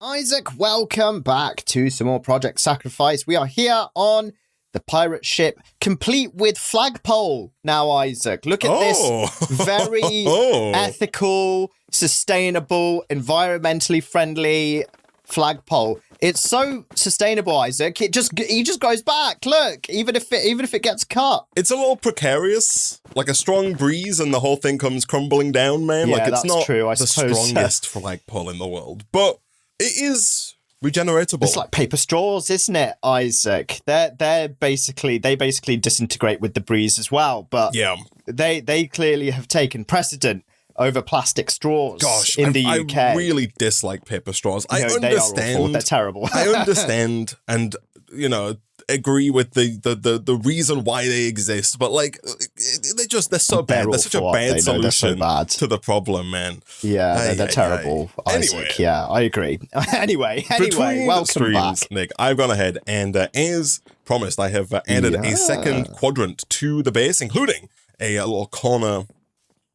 Isaac, welcome back to some more Project Sacrifice. We are here on the pirate ship, complete with flagpole. Now, Isaac, look at this very ethical, sustainable, environmentally friendly flagpole. It's so sustainable, Isaac. He just goes back. Look, even if it gets cut. It's a little precarious, like a strong breeze, and the whole thing comes crumbling down, man. Yeah, like it's that's not true, I the suppose. strongest flagpole in the world, but it is regeneratable. It's like paper straws, isn't it, Isaac? They basically disintegrate with the breeze as well, but yeah, they clearly have taken precedent over plastic straws. Gosh, in the UK. I really dislike paper straws. I understand. They are awful. They're terrible. I understand, and agree with the reason why they exist, but like they're so bad. They're such a bad solution to the problem, man. Yeah, they're terrible. Isaac. Anyway, yeah, I agree. anyway, welcome streams, back, Nick. I've gone ahead and, as promised, I have added a second quadrant to the base, including a little corner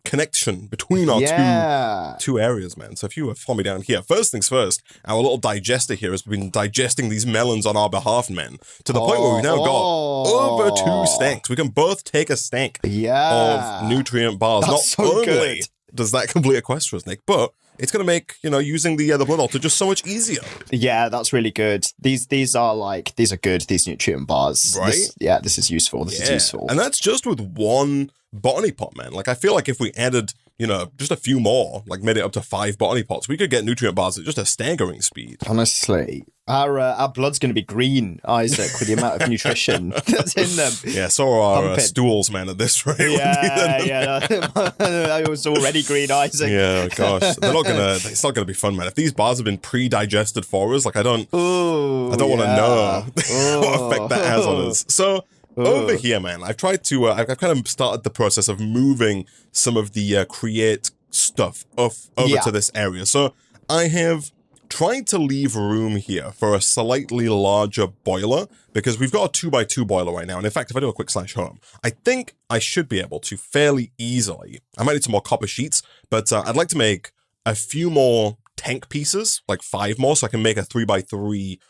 connection between our two areas, man. So if you follow me down here, first things first, our little digester here has been digesting these melons on our behalf, man, to the point where we've now got over 2 stacks. We can both take a stack of nutrient bars. That's Not so only good. does that complete a quest for us, Nick, but it's going to make, using the blood altar just so much easier. Yeah, that's really good. These are good, these nutrient bars. Right? This is useful. This is useful. And that's just with one botany pot, man. Like, I feel like if we added, just a few more, like made it up to 5 botany pots, we could get nutrient bars at just a staggering speed. Honestly, our blood's going to be green, Isaac, with the amount of nutrition that's in them. Yeah, so are our stools, man, at this rate. I was already green, Isaac. Yeah, gosh. It's not gonna be fun, man. If these bars have been pre-digested for us, like I don't want to know what effect that has on us. So over here, man, I've tried to, I've kind of started the process of moving some of the create stuff over to this area. So I have tried to leave room here for a slightly larger boiler, because we've got a 2x2 boiler right now. And in fact, if I do a quick /home, I think I should be able to fairly easily. I might need some more copper sheets, but I'd like to make a few more tank pieces, like 5 more, so I can make a 3x3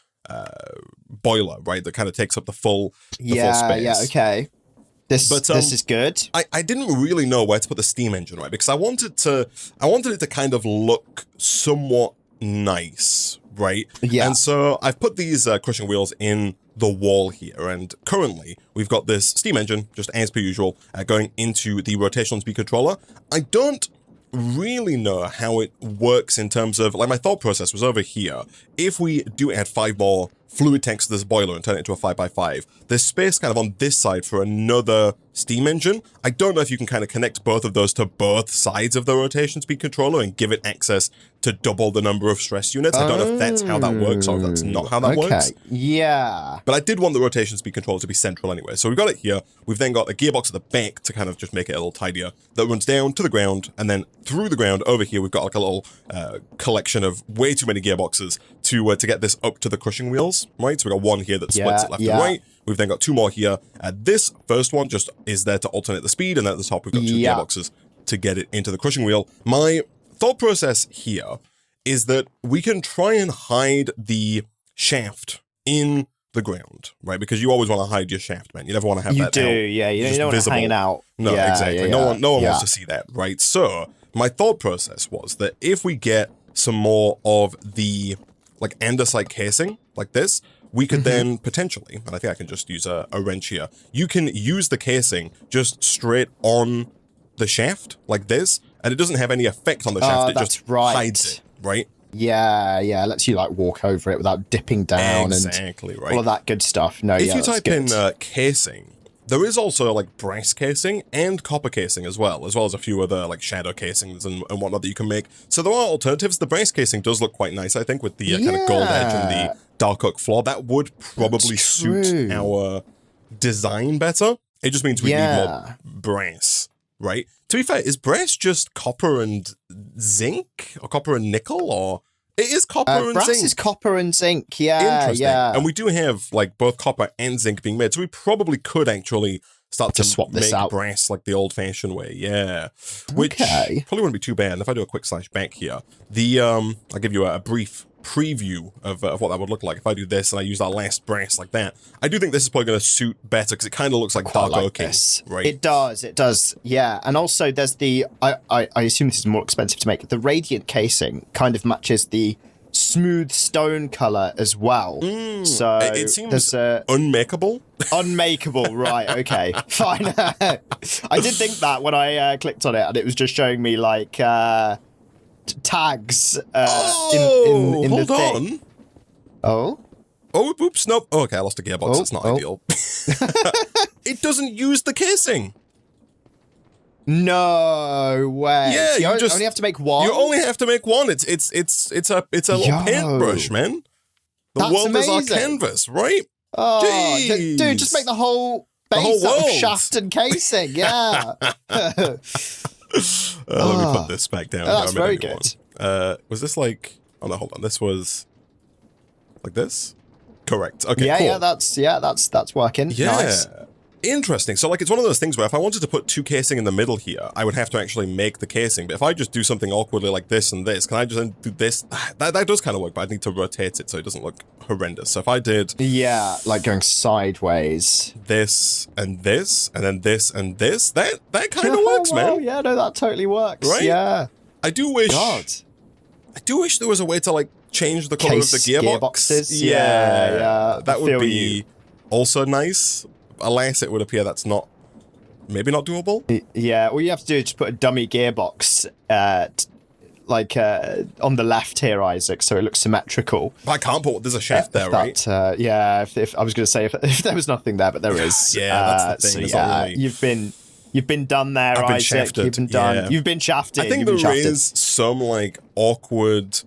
boiler, right? That kind of takes up the full space. Yeah, okay. This is good. I didn't really know where to put the steam engine, right? Because I wanted it to kind of look somewhat nice, right? Yeah. And so I've put these crushing wheels in the wall here, and currently we've got this steam engine, just as per usual, going into the rotational speed controller. I don't really know how it works in terms of, like, my thought process was over here. If we do add 5 more fluid tanks to this boiler and turn it into a 5x5, there's space kind of on this side for another steam engine. I don't know if you can kind of connect both of those to both sides of the rotation speed controller and give it access to double the number of stress units. I don't know if that's how that works or if that's not how that works. Yeah. But I did want the rotation speed controller to be central anyway. So we've got it here. We've then got a gearbox at the back to kind of just make it a little tidier that runs down to the ground, and then through the ground over here we've got like a little collection of way too many gearboxes to get this up to the crushing wheels, right? So we've got one here that splits it left and right. We've then got 2 more here. This first one just is there to alternate the speed, and then at the top we've got 2 gearboxes to get it into the crushing wheel. My thought process here is that we can try and hide the shaft in the ground, right? Because you always want to hide your shaft, man. You never want to have that out. Yeah. You don't want to hang it out. No, exactly. No one wants to see that, right? So my thought process was that if we get some more of the like andesite casing like this, we could then potentially, and I think I can just use a wrench here, you can use the casing just straight on the shaft like this, and it doesn't have any effect on the shaft. It just hides it, right? Yeah, it lets you like walk over it without dipping down and all of that good stuff. If you type in casing, there is also like brass casing and copper casing as well as a few other like shadow casings and whatnot that you can make. So there are alternatives. The brass casing does look quite nice, I think, with the kind of gold edge and the dark oak floor. That would probably suit our design better. It just means we need more brass, right? To be fair, is brass just copper and zinc or copper and nickel, or it is copper and zinc? Brass is copper and zinc, Interesting. And we do have like both copper and zinc being made, so we probably could actually start to swap make this out. Brass like the old-fashioned way, Which probably wouldn't be too bad. If I do a quick /back here, the I'll give you a brief preview of what that would look like if I do this and I use that last brass like that. I do think this is probably going to suit better because it kind of looks like dark oak, right? It does, yeah. And also there's the, I assume this is more expensive to make, the radiant casing kind of matches the smooth stone color as well. So it seems unmakeable. Unmakeable, right, okay. Fine. I did think that when I clicked on it, and it was just showing me like tags in hold the thing. on. Oh, oops, nope. Oh, okay, I lost a gearbox. It's not ideal. It doesn't use the casing. No way. Yeah, so you only have to make one. You only have to make one. It's a little paintbrush, man. The world amazing. Is our canvas, right? Oh, dude, just make the whole base out of shaft and casing. Yeah. Let me put this back down. That's very good. Was this like? Oh no, hold on. This was like this. Correct. Okay. Yeah, cool. that's working. Yeah. Nice. Interesting. So, like, it's one of those things where if I wanted to put two casing in the middle here, I would have to actually make the casing. But if I just do something awkwardly like this and this, can I just do this? That does kind of work, but I need to rotate it so it doesn't look horrendous. So if I did... Yeah, like going sideways. This, and then this, and this, that kind of works, man. Yeah, no, that totally works. Right? Yeah. I do wish there was a way to, like, change the color of the gearboxes. Yeah. That would be also nice. Alas, it would appear that's maybe not doable. Yeah, all you have to do is just put a dummy gearbox on the left here, Isaac, so it looks symmetrical. I can't there's a shaft there, right? Yeah, if I was going to say if there was nothing there, but there is. Yeah, that's the thing. So, yeah, you've been done there, I've been Isaac. shafted. You've been done. Yeah. You've been shafted. I think there is some like awkwardness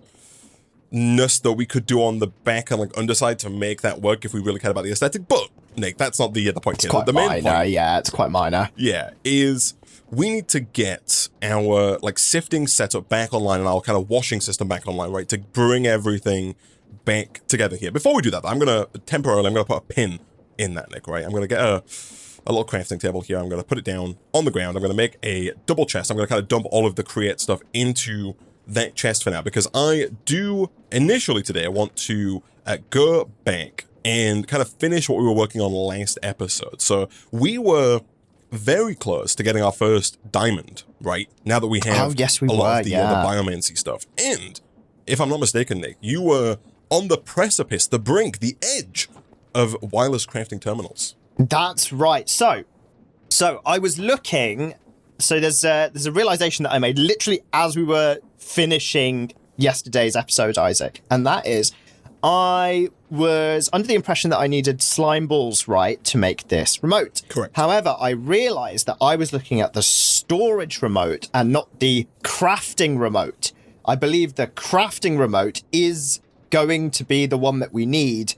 that we could do on the back and like underside to make that work if we really cared about the aesthetic, but Nick, that's not the point here. The main point, it's quite minor. Yeah, is we need to get our like sifting setup back online and our kind of washing system back online, right? To bring everything back together here. Before we do that, I'm gonna put a pin in that, Nick, right? I'm gonna get a little crafting table here. I'm gonna put it down on the ground. I'm gonna make a double chest. I'm gonna kind of dump all of the create stuff into that chest for now, because I do initially today want to go back and kind of finish what we were working on last episode. So we were very close to getting our first diamond, right? Now that we have a lot of the Biomancy stuff. And if I'm not mistaken, Nick, you were on the precipice, the brink, the edge of wireless crafting terminals. That's right. So I was looking. So there's a realization that I made literally as we were finishing yesterday's episode, Isaac, and that is I was under the impression that I needed slime balls, right, to make this remote. Correct. However, I realized that I was looking at the storage remote and not the crafting remote. I believe the crafting remote is going to be the one that we need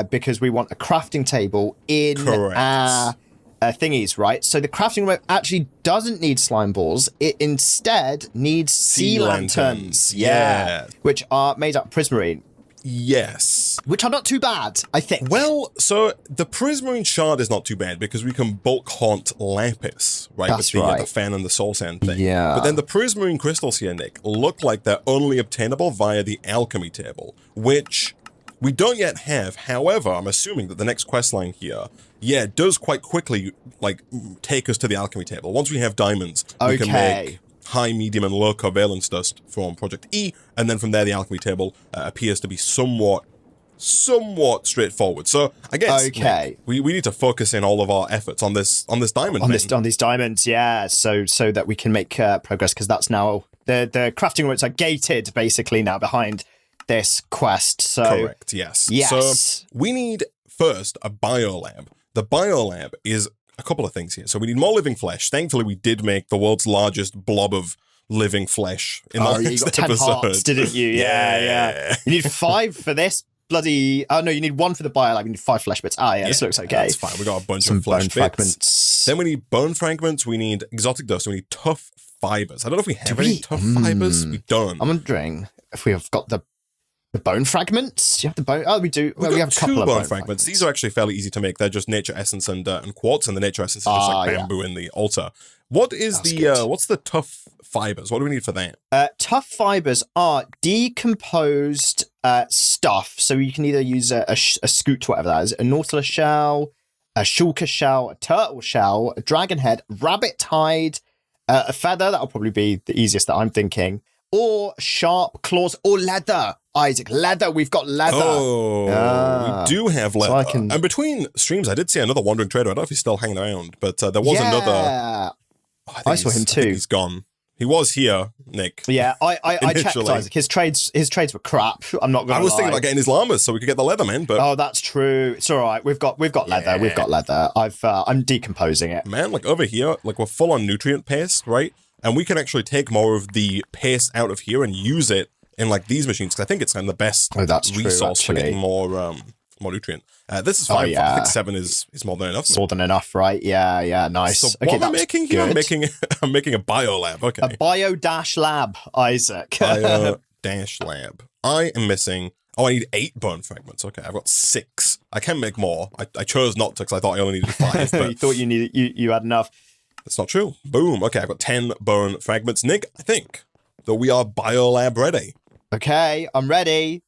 because we want a crafting table in our thingies, right? So the crafting remote actually doesn't need slime balls. It instead needs sea lanterns. Yeah. Which are made out of prismarine. Yes. Which are not too bad, I think. Well, so the prismarine shard is not too bad because we can bulk haunt lapis, right? That's with right. The fan and the soul sand thing. Yeah. But then the prismarine crystals here, Nick, look like they're only obtainable via the alchemy table, which we don't yet have. However, I'm assuming that the next questline here, does quite quickly, like, take us to the alchemy table. Once we have diamonds, we can make high, medium, and low covalence dust from Project E, and then from there the alchemy table appears to be somewhat straightforward. So I guess we need to focus in all of our efforts on this diamond. On these diamonds, yeah. So that we can make progress, because that's now the crafting routes are gated basically now behind this quest. So correct. Yes. So we need first a biolab. The biolab is a couple of things here. So we need more living flesh. Thankfully, we did make the world's largest blob of living flesh in the last you got 10 episode. Hearts, didn't you? Yeah. You need 5 for this bloody... Oh, no, you need 1 for the biolab. You need 5 flesh bits. This looks okay. That's fine. We got a bunch of flesh bits. Fragments. Then we need bone fragments. We need exotic dust. We need tough fibers. I don't know if we have any tough fibers. We don't. I'm wondering if we have got the The bone fragments? You have the bone. Oh, we do. Well, we have a couple two of bone fragments. These are actually fairly easy to make. They're just nature essence and quartz, and the nature essence is just like bamboo in the altar. What is what's the tough fibers? What do we need for that? Tough fibers are decomposed stuff. So you can either use a scoot, whatever that is, a nautilus shell, a shulker shell, a turtle shell, a dragon head, rabbit hide, a feather. That'll probably be the easiest that I'm thinking. Or sharp claws or leather. Isaac, leather. We've got leather. Oh, we do have leather. So and between streams, I did see another wandering trader. I don't know if he's still hanging around, but there was another. I saw him too. He's gone. He was here, Nick. Yeah, I checked Isaac. His trades were crap. I'm not going to lie. I was thinking about getting his llamas so we could get the leather, man. But that's true. It's all right. We've got leather. We've got leather. I'm decomposing it. Man, like over here, like we're full on nutrient paste, right? And we can actually take more of the paste out of here and use it in like these machines because I think it's kind of the best resource for getting more nutrient. This is fine. I think 7 is more than enough. More than enough, right? Yeah, nice. So what am I making here? I'm making a biolab. Okay, a bio-lab, Isaac. Bio-lab. I am missing. Oh, I need 8 bone fragments. Okay, I've got 6. I can make more. I chose not to because I thought I only needed 5. But you thought you had enough. That's not true. Boom. Okay, I've got 10 bone fragments. Nick, I think that we are biolab ready. Okay, I'm ready.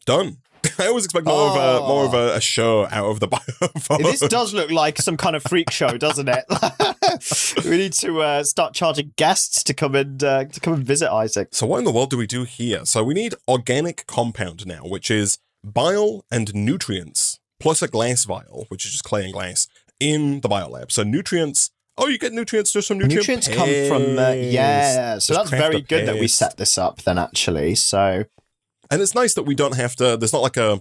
Done. I always expect more of a show out of the bio. This does look like some kind of freak show, doesn't it? We need to start charging guests to come and visit Isaac. So what in the world do we do here? So we need organic compound now, which is bile and nutrients plus a glass vial, which is just clay and glass in the biolab. So nutrients. Oh, you get nutrients just from nutrients come from so that's very good that we set this up then actually. So, and it's nice that we don't have to. There's not like a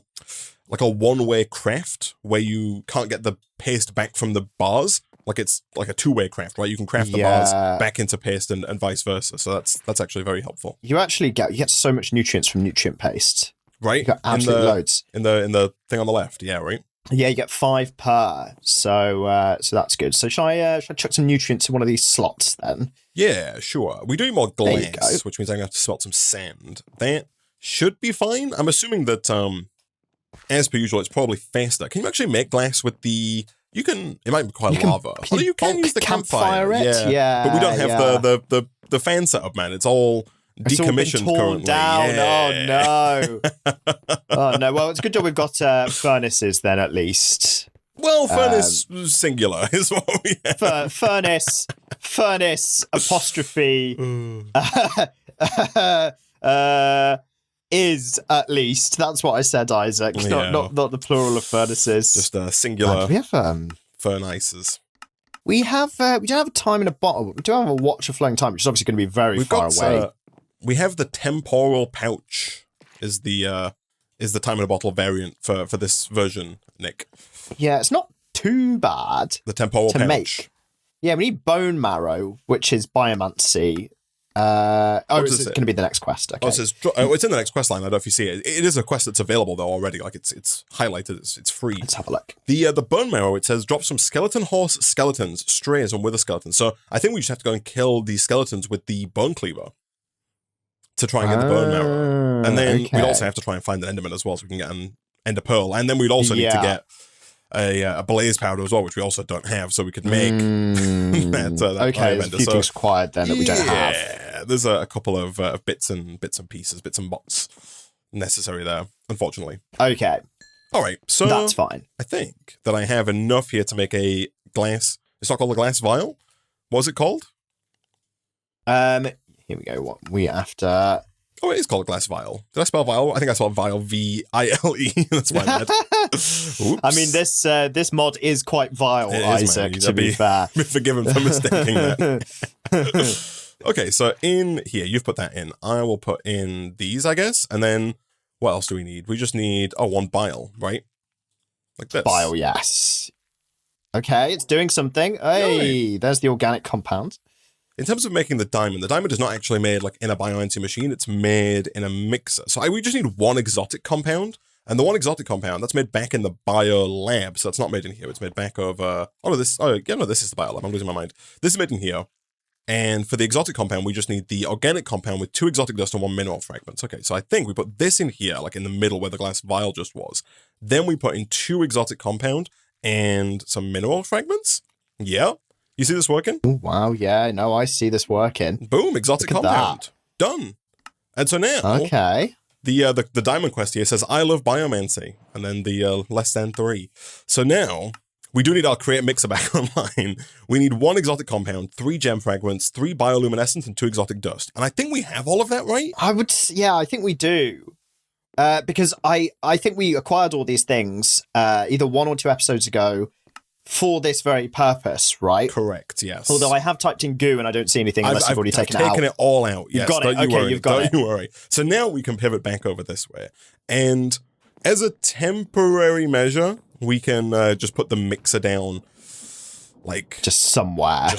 one-way craft where you can't get the paste back from the bars. Like it's like a two-way craft, right? You can craft the bars back into paste and vice versa. So that's actually very helpful. You get so much nutrients from nutrient paste, right? You got absolute loads in the thing on the left. Yeah, right. Yeah, you get 5 per, so that's good. So should I chuck some nutrients in one of these slots then? Yeah, sure. We do more glass, which means I'm going to have to smelt some sand. That should be fine. I'm assuming that, as per usual, it's probably faster. Can you actually make glass with the... It might require lava. You can use the campfire. Yeah. But we don't have the fan setup, man. It's all... decommissioned currently. Down. Yeah. Oh no! Oh no! Well, it's a good job we've got furnaces then, at least. Well, furnace singular is what we have. Furnace apostrophe is at least. That's what I said, Isaac. Not the plural of furnaces. Just singular. We have furnaces. We don't have a time in a bottle, but we do have a watch of flowing time, which is obviously going to be very far away. We have the temporal pouch is the time in a bottle variant for this version, Nick. Yeah, it's not too bad. The temporal pouch. Make. Yeah, we need bone marrow, which is biomancy. It's going to be the next quest. Okay. It's in the next quest line. I don't know if you see it. It is a quest that's available though already. Like it's highlighted. It's free. Let's have a look. The bone marrow. It says drop some skeleton horse skeletons, strays, and wither skeletons. So I think we just have to go and kill these skeletons with the bone cleaver to try and get the bone marrow. And then we'd also have to try and find an enderman as well, so we can get an ender pearl. And then we'd also need to get a blaze powder as well, which we also don't have, so we could make that there's a few things required then that we don't have. Yeah, there's a couple of bits and pieces, bits and bots necessary there, unfortunately. Okay. All right, so that's fine. I think that I have enough here to make a glass. It's not called a glass vial. What was it called? Here we go. What we after? Oh, it is called a glass vial. Did I spell vial? I think I spelled vial V-I-L-E. That's my bad. Oops. I mean, this mod is quite vile, Isaac, to be fair. Be forgiven for mistaking that. Okay, so in here, you've put that in. I will put in these, I guess. And then what else do we need? We just need, one bile, right? Like this. Bile, yes. Okay, it's doing something. Hey, there's the organic compound. In terms of making the diamond is not actually made like in a biomancy machine. It's made in a mixer. So we just need one exotic compound. And the one exotic compound, that's made back in the bio lab. So that's not made in here. It's made back over... this is the bio lab. I'm losing my mind. This is made in here. And for the exotic compound, we just need the organic compound with 2 exotic dust and 1 mineral fragments. Okay, so I think we put this in here, like in the middle where the glass vial just was. Then we put in 2 exotic compound and some mineral fragments. Yeah. You see this working? Ooh, wow, yeah, no, I see this working. Boom, exotic compound. Done. And so now, okay. The diamond quest here says, I love Biomancy, and then the less than 3. So now, we do need our create mixer back online. We need 1 exotic compound, 3 gem fragments, 3 bioluminescence, and 2 exotic dust. And I think we have all of that, right? I think we do. Because I think we acquired all these things either 1 or 2 episodes ago for this very purpose, right? Correct, yes. Although I have typed in goo and I don't see anything unless you've already taken it out. I've taken it all out, yes. You've got it, okay, you've got it. Don't you worry. So now we can pivot back over this way. And as a temporary measure, we can just put the mixer down, like... Just somewhere.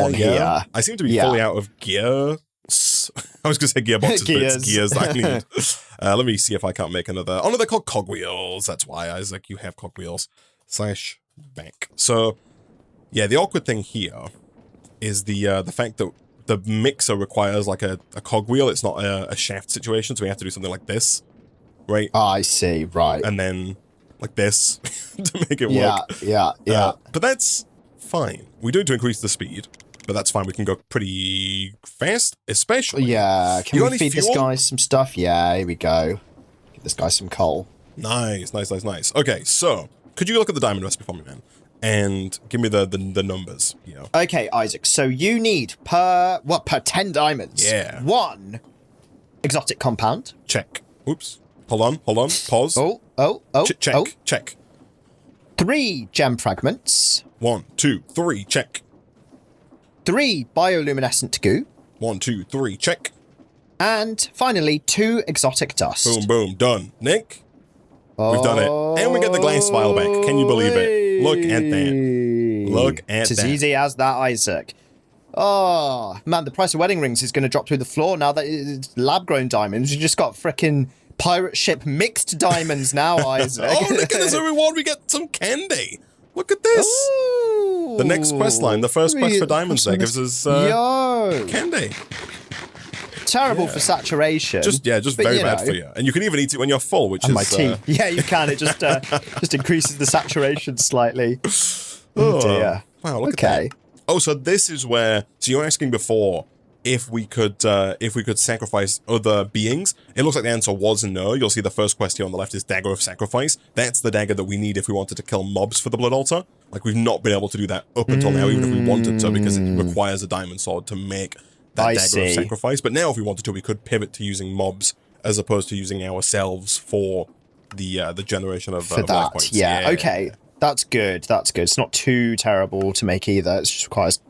On here. I seem to be fully out of gear. I was going to say gearboxes, but it's gears that I need. Let me see if I can't make another... Oh, no, they're called cogwheels. That's why, Isaac, you have cogwheels. /back. So, yeah, the awkward thing here is the fact that the mixer requires like a cogwheel. It's not a shaft situation, so we have to do something like this, right? I see, right. And then like this to make it work. Yeah. But that's fine. We do need to increase the speed, but that's fine. We can go pretty fast, especially. Yeah, can we feed this guy some stuff? Yeah, here we go. Give this guy some coal. Nice. Okay, so... Could you look at the diamond recipe for me, man? And give me the numbers, you know. Okay, Isaac. So you need per 10 diamonds. Yeah. 1 exotic compound. Check. Oops. Hold on. Pause. Check. 3 gem fragments. 1, 2, 3. Check. 3 bioluminescent goo. 1, 2, 3. Check. And finally, 2 exotic dust. Boom. Done. Nick? We've done it. And we get the glass vial back. Can you believe it? Look at that. It's as easy as that, Isaac. Oh, man, the price of wedding rings is going to drop through the floor now that it's lab-grown diamonds. You just got frickin' pirate ship mixed diamonds now, Isaac. Oh, look at this. As a reward, we get some candy. Look at this. Ooh. The next quest line, the first quest for diamonds there gives us candy. Terrible for saturation. Just very bad for you. And you can even eat it when you're full, which is... my teeth. Yeah, you can. It just increases the saturation slightly. Oh, dear. Wow, look at that. Oh, so this is where... So you were asking before if we could sacrifice other beings. It looks like the answer was no. You'll see the first quest here on the left is Dagger of Sacrifice. That's the dagger that we need if we wanted to kill mobs for the Blood Altar. Like, we've not been able to do that up until now, even if we wanted to, because it requires a diamond sword to make... that dagger of sacrifice. But now if we wanted to, we could pivot to using mobs as opposed to using ourselves for the generation of life points. Yeah, okay. That's good. It's not too terrible to make either. It just requires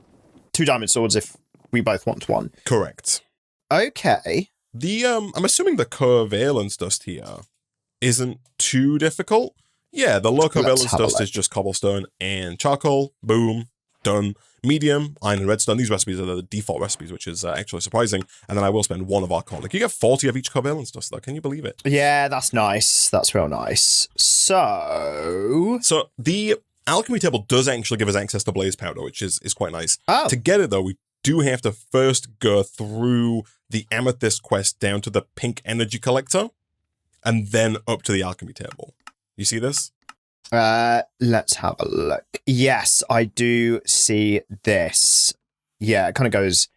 2 diamond swords if we both want 1. Correct. Okay. I'm assuming the covalence dust here isn't too difficult. Yeah, the low covalence dust is just cobblestone and charcoal. Boom. Done. Medium, iron and redstone. These recipes are the default recipes, which is actually surprising. And then I will spend 1 of our coal. Like, you get 40 of each covalence dust, though. Can you believe it? Yeah, that's nice. That's real nice. So the alchemy table does actually give us access to blaze powder, which is quite nice. Oh. To get it, though, we do have to first go through the amethyst quest down to the pink energy collector, and then up to the alchemy table. You see this? Let's have a look. Yes, I do see this. Yeah, it kind of goes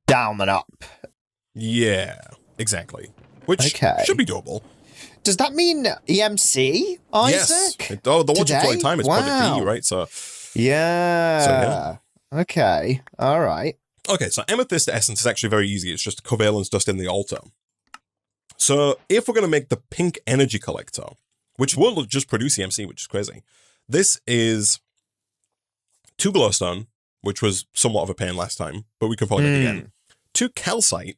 down and up. Yeah, exactly. Which should be doable. Does that mean EMC, Isaac? Yes. The watch of flight time is Project E, right? So yeah. Okay. All right. Okay, so amethyst essence is actually very easy. It's just covalence dust in the altar. So if we're going to make the pink energy collector, which will just produce EMC, which is crazy. This is 2 glowstone, which was somewhat of a pain last time, but we can probably make it again. 2 calcite,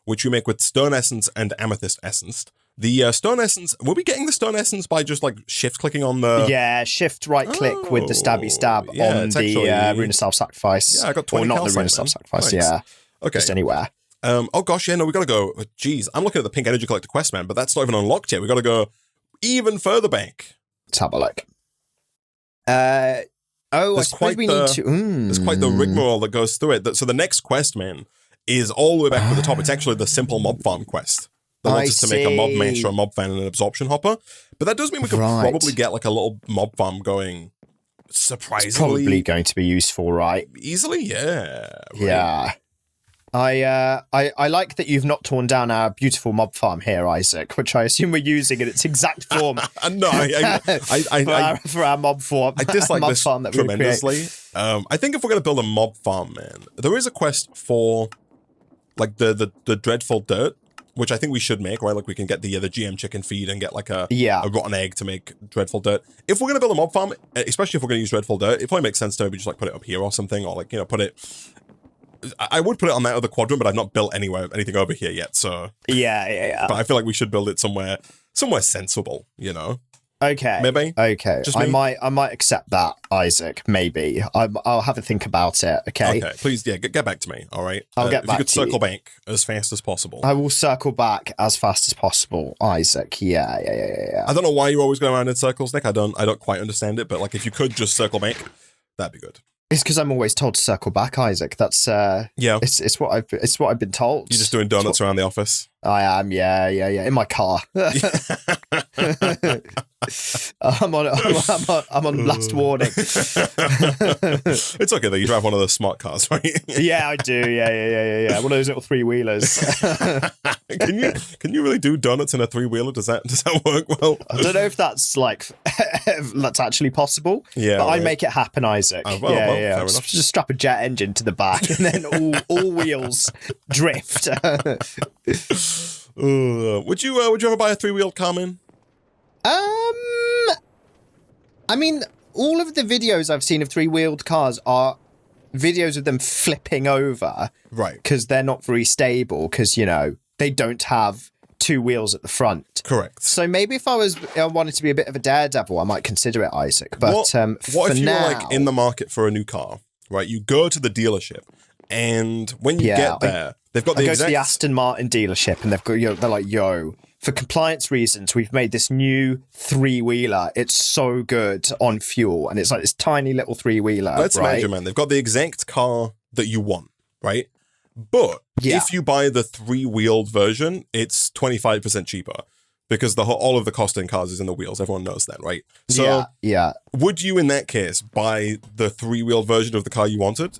which we make with stone essence and amethyst essence. The stone essence, were we getting the stone essence by just like shift clicking on the... Yeah, shift right click with the stabby stab on the Rune of Self-Sacrifice. Yeah, I got 20 Or not calcite, the Rune of Self-Sacrifice, yeah. Okay. Just anywhere. Oh gosh, yeah, no, we got to go... Geez, I'm looking at the pink energy collector quest, man, but that's not even unlocked yet. We got to go even further back. Let's have a look. Oh, I suppose we need to... There's quite the rigmarole that goes through it. So the next quest, man, is all the way back to the top. It's actually the simple mob farm quest. That wants us to make a mob mesh or a mob fan and an absorption hopper. But that does mean we could probably get like a little mob farm going surprisingly. It's probably going to be useful, right? Easily, yeah. Right. Yeah. I like that you've not torn down our beautiful mob farm here, Isaac, which I assume we're using in its exact form. No, for our mob farm. I dislike mob this farm that tremendously. I think if we're going to build a mob farm, man, there is a quest for like the dreadful dirt, which I think we should make, right? Like we can get the GM chicken feed and get like a rotten egg to make dreadful dirt. If we're going to build a mob farm, especially if we're going to use dreadful dirt, it probably makes sense to maybe just like put it up here or something, or like, you know, put it... I would put it on that other quadrant, but I've not built anything over here yet, so... Yeah. But I feel like we should build it somewhere sensible, you know? Okay. Maybe? Okay. I might accept that, Isaac. Maybe. I'll have a think about it, okay? Okay. Please, get back to me, all right? I'll get back to you. If you could circle back as fast as possible. I will circle back as fast as possible, Isaac. Yeah. I don't know why you always go around in circles, Nick. I don't quite understand it, but like if you could just circle back, that'd be good. It's because I'm always told to circle back, Isaac. That's It's what I've been told. You're just doing donuts around the office. I am, yeah. In my car. I'm on last warning. It's okay though. You drive one of those smart cars, right? Yeah, I do. Yeah. One of those little 3-wheelers. Can you really do donuts in a 3-wheeler? Does that work well? I don't know if that's like that's actually possible. Yeah, but I make it happen, Isaac. Yeah. Just strap a jet engine to the back, and then all wheels drift. Would you ever buy a 3-wheeled car, man? I mean, all of the videos I've seen of 3-wheeled cars are videos of them flipping over. Right. Because they're not very stable, because, you know, they don't have 2 wheels at the front. Correct. So maybe if I wanted to be a bit of a daredevil, I might consider it, Isaac. But what if you're like in the market for a new car, right? You go to the dealership, and when you get there, they've got go to the Aston Martin dealership, and they're like, for compliance reasons, we've made this new 3-wheeler. It's so good on fuel, and it's like this tiny little 3-wheeler. Let's imagine, man, they've got the exact car that you want, right? But if you buy the 3-wheeled version, it's 25% cheaper because all of the cost in cars is in the wheels. Everyone knows that, right? So would you, in that case, buy the 3-wheeled version of the car you wanted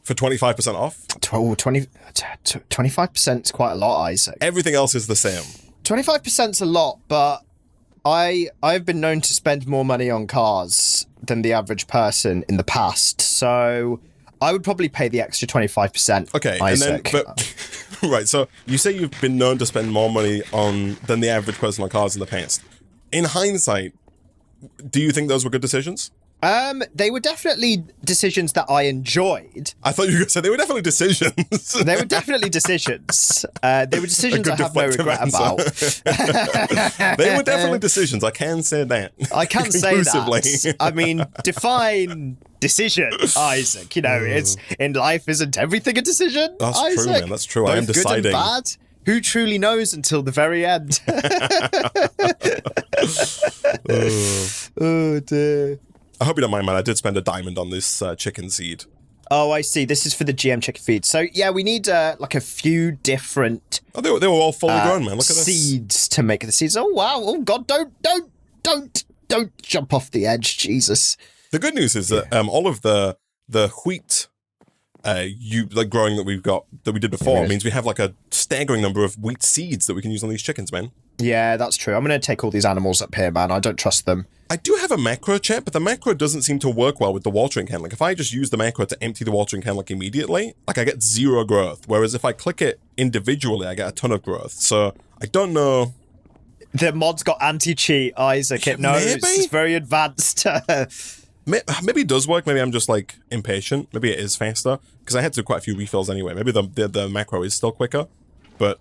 for 25% off? 25% is quite a lot, Isaac. Everything else is the same. 25%'s a lot, but I've been known to spend more money on cars than the average person in the past, so I would probably pay the extra 25%. Okay, Isaac. Right, so you say you've been known to spend more money than the average person on cars in the past. In hindsight, do you think those were good decisions? They were definitely decisions that I enjoyed. I thought you were going to say they were definitely decisions. They were definitely decisions. They were decisions I have no regret about. They were definitely decisions. I can say that. I can say that. I mean, define decision, Isaac. You know, it's in life, isn't everything a decision? That's Isaac? True, man. That's true. Both I am deciding. Good and bad. Who truly knows until the very end? Oh dear. I hope you don't mind, man. I did spend a diamond on this chicken seed. Oh, I see. This is for the GM chicken feed. So, yeah, we need like a few different... Oh, they were all fully grown, man. Look at this. Seeds to make the seeds. Oh, wow. Oh, God. Don't jump off the edge. Jesus. The good news is that all of the wheat growing that we did before means we have like a staggering number of wheat seeds that we can use on these chickens, man. Yeah, that's true. I'm going to take all these animals up here, man. I don't trust them. I do have a macro chat, but the macro doesn't seem to work well with the watering can. Like, if I just use the macro to empty the watering can, like, immediately, like, I get 0 growth. Whereas if I click it individually, I get a ton of growth. So, I don't know. The mod's got anti-cheat, Isaac. It knows. Maybe? It's very advanced. Maybe it does work. Maybe I'm just, like, impatient. Maybe it is faster. Because I had to do quite a few refills anyway. Maybe the macro is still quicker. But...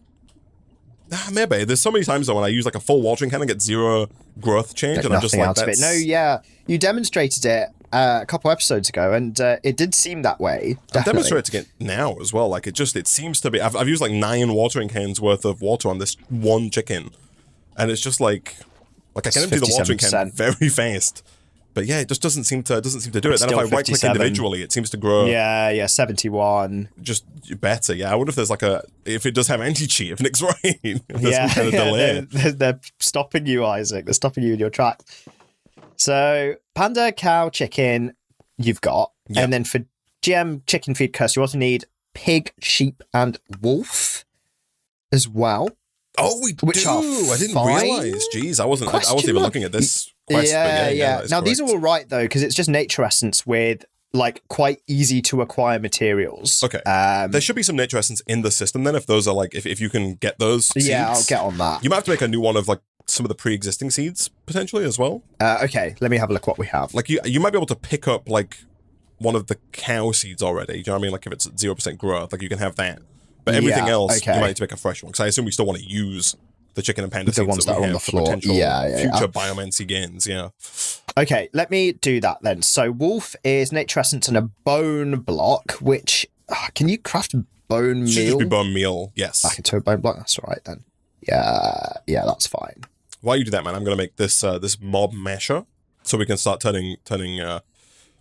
maybe. There's so many times though when I use like a full watering can and get 0 growth change, and I'm just like, that's... No, yeah. You demonstrated it a couple episodes ago, and it did seem that way. I'm demonstrating it now as well. Like, it seems to be... I've used like 9 watering cans worth of water on this one chicken, and it's just like I can empty the watering can very fast. But yeah, it just doesn't seem to do it. Then if I right click individually, it seems to grow. Yeah, 71. Just better. Yeah, I wonder if there's if it does have anti-cheat, if Nick's right. If there's some kind of delay. They're stopping you, Isaac. They're stopping you in your tracks. So panda, cow, chicken, you've got, and then for GM chicken feed curse, you also need pig, sheep, and wolf as well. Oh, we do. I didn't realize. Jeez, I wasn't even looking at this quest. Yeah. Now, these are all right, though, because it's just nature essence with, quite easy to acquire materials. Okay. There should be some nature essence in the system, then, if those are, if you can get those seeds. Yeah, I'll get on that. You might have to make a new one of, some of the pre-existing seeds, potentially, as well. Okay, let me have a look what we have. You might be able to pick up, one of the cow seeds already. Do you know what I mean? If it's 0% growth, you can have that. But everything else, you might need to make a fresh one. Because I assume we still want to use the chicken and panda seeds ones that are on the floor. Potential future biomancy gains, Okay, let me do that then. So wolf is nature essence and a bone block, which... can you craft bone meal? Should just be bone meal, yes. Back into a bone block? That's all right then. Yeah, that's fine. While you do that, man, I'm going to make this this mob masher so we can start turning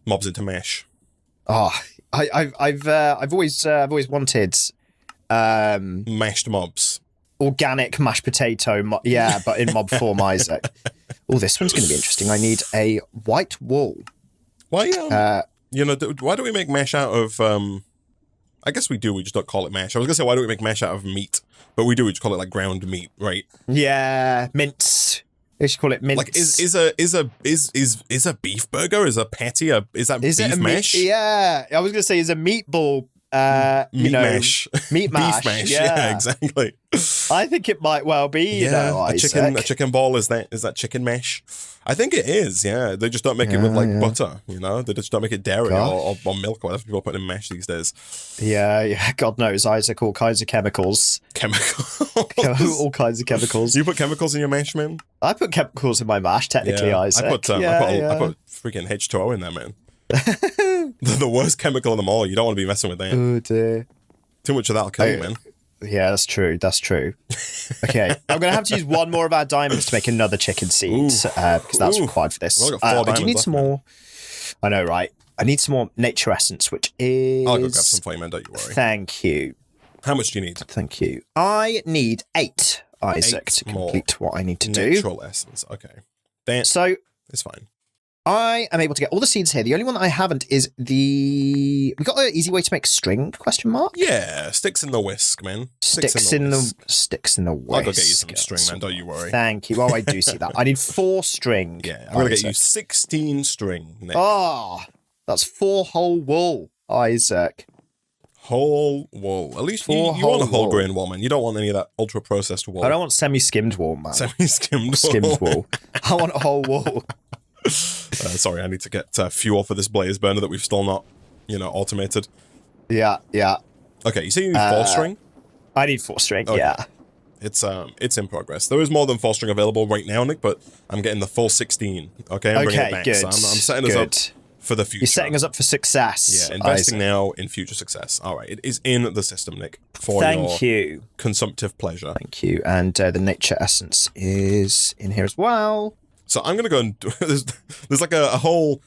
mobs into mesh. Oh, I've always wanted... mashed mobs. Organic mashed potato, but in mob form, Isaac. Oh, this one's going to be interesting. I need a white wool. Why? Why do we make mesh out of? I guess we do. We just don't call it mesh. I was going to say, why don't we make mesh out of meat? But we do. We just call it ground meat, right? Yeah, mince. They should call it mince. Is a beef burger? Is a patty? Is beef mesh? Yeah, I was going to say, is a meatball. Meat mash. Meat mash. Beef mash. Yeah, exactly. I think it might well be. A chicken ball is that chicken mash? I think it is. Yeah, they just don't make it with butter. They just don't make it dairy or milk or whatever people put in mash these days. Yeah. God knows, Isaac, all kinds of chemicals. All kinds of chemicals. You put chemicals in your mash, man? I put chemicals in my mash. Technically, Isaac. I put freaking H2O in there, man. The worst chemical of them all. You don't want to be messing with that. Oh dear. Too much of that'll kill you, man. Yeah, that's true. Okay, I'm going to have to use one more of our diamonds to make another chicken seed, because that's required for this. Well, I got 4 I do need some more. I know, right? I need some more nature essence, which is... I'll go grab some for you, man, don't you worry. Thank you. How much do you need? Thank you. I need 8, Isaac, to complete what I need to do. Natural essence, okay. So, it's fine. I am able to get all the seeds here. The only one that I haven't is we got an easy way to make string, question mark? Yeah, sticks in the whisk, man. Sticks in the whisk. I'll go get you some string, man, don't you worry. Thank you. Oh, I do see that. I need 4 string. Yeah, I'm going to get you 16 string, Nick. That's 4 whole wool, Isaac. Whole wool. At least you want a whole grain wool, man. You don't want any of that ultra processed wool. I don't want semi-skimmed wool, man. Skimmed wool. I want a whole wool. Sorry, I need to get fuel for this blaze burner that we've still not, automated. Yeah. Okay, you say you need 4 string? I need 4 string, okay. Yeah. It's in progress. There is more than 4 string available right now, Nick, but I'm getting the full 16. Okay, I'm bringing it back. Good. So I'm setting us up for the future. You're setting us up for success. Yeah, investing now in future success. All right, it is in the system, Nick, for your consumptive pleasure. Thank you. And the nature essence is in here as well. So I'm going to go and there's a whole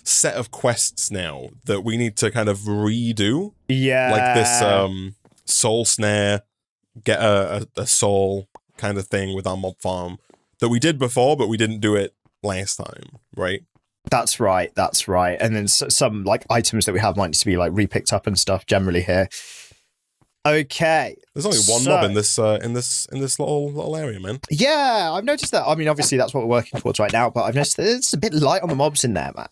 set of quests now that we need to kind of redo. Yeah. This soul snare, get a soul kind of thing with our mob farm that we did before, but we didn't do it last time, right? That's right. And then some items that we have might need to be repicked up and stuff generally here. Okay. There's only one mob in this little area, man. Yeah, I've noticed that. I mean, obviously that's what we're working towards right now, but I've noticed that it's a bit light on the mobs in there, man.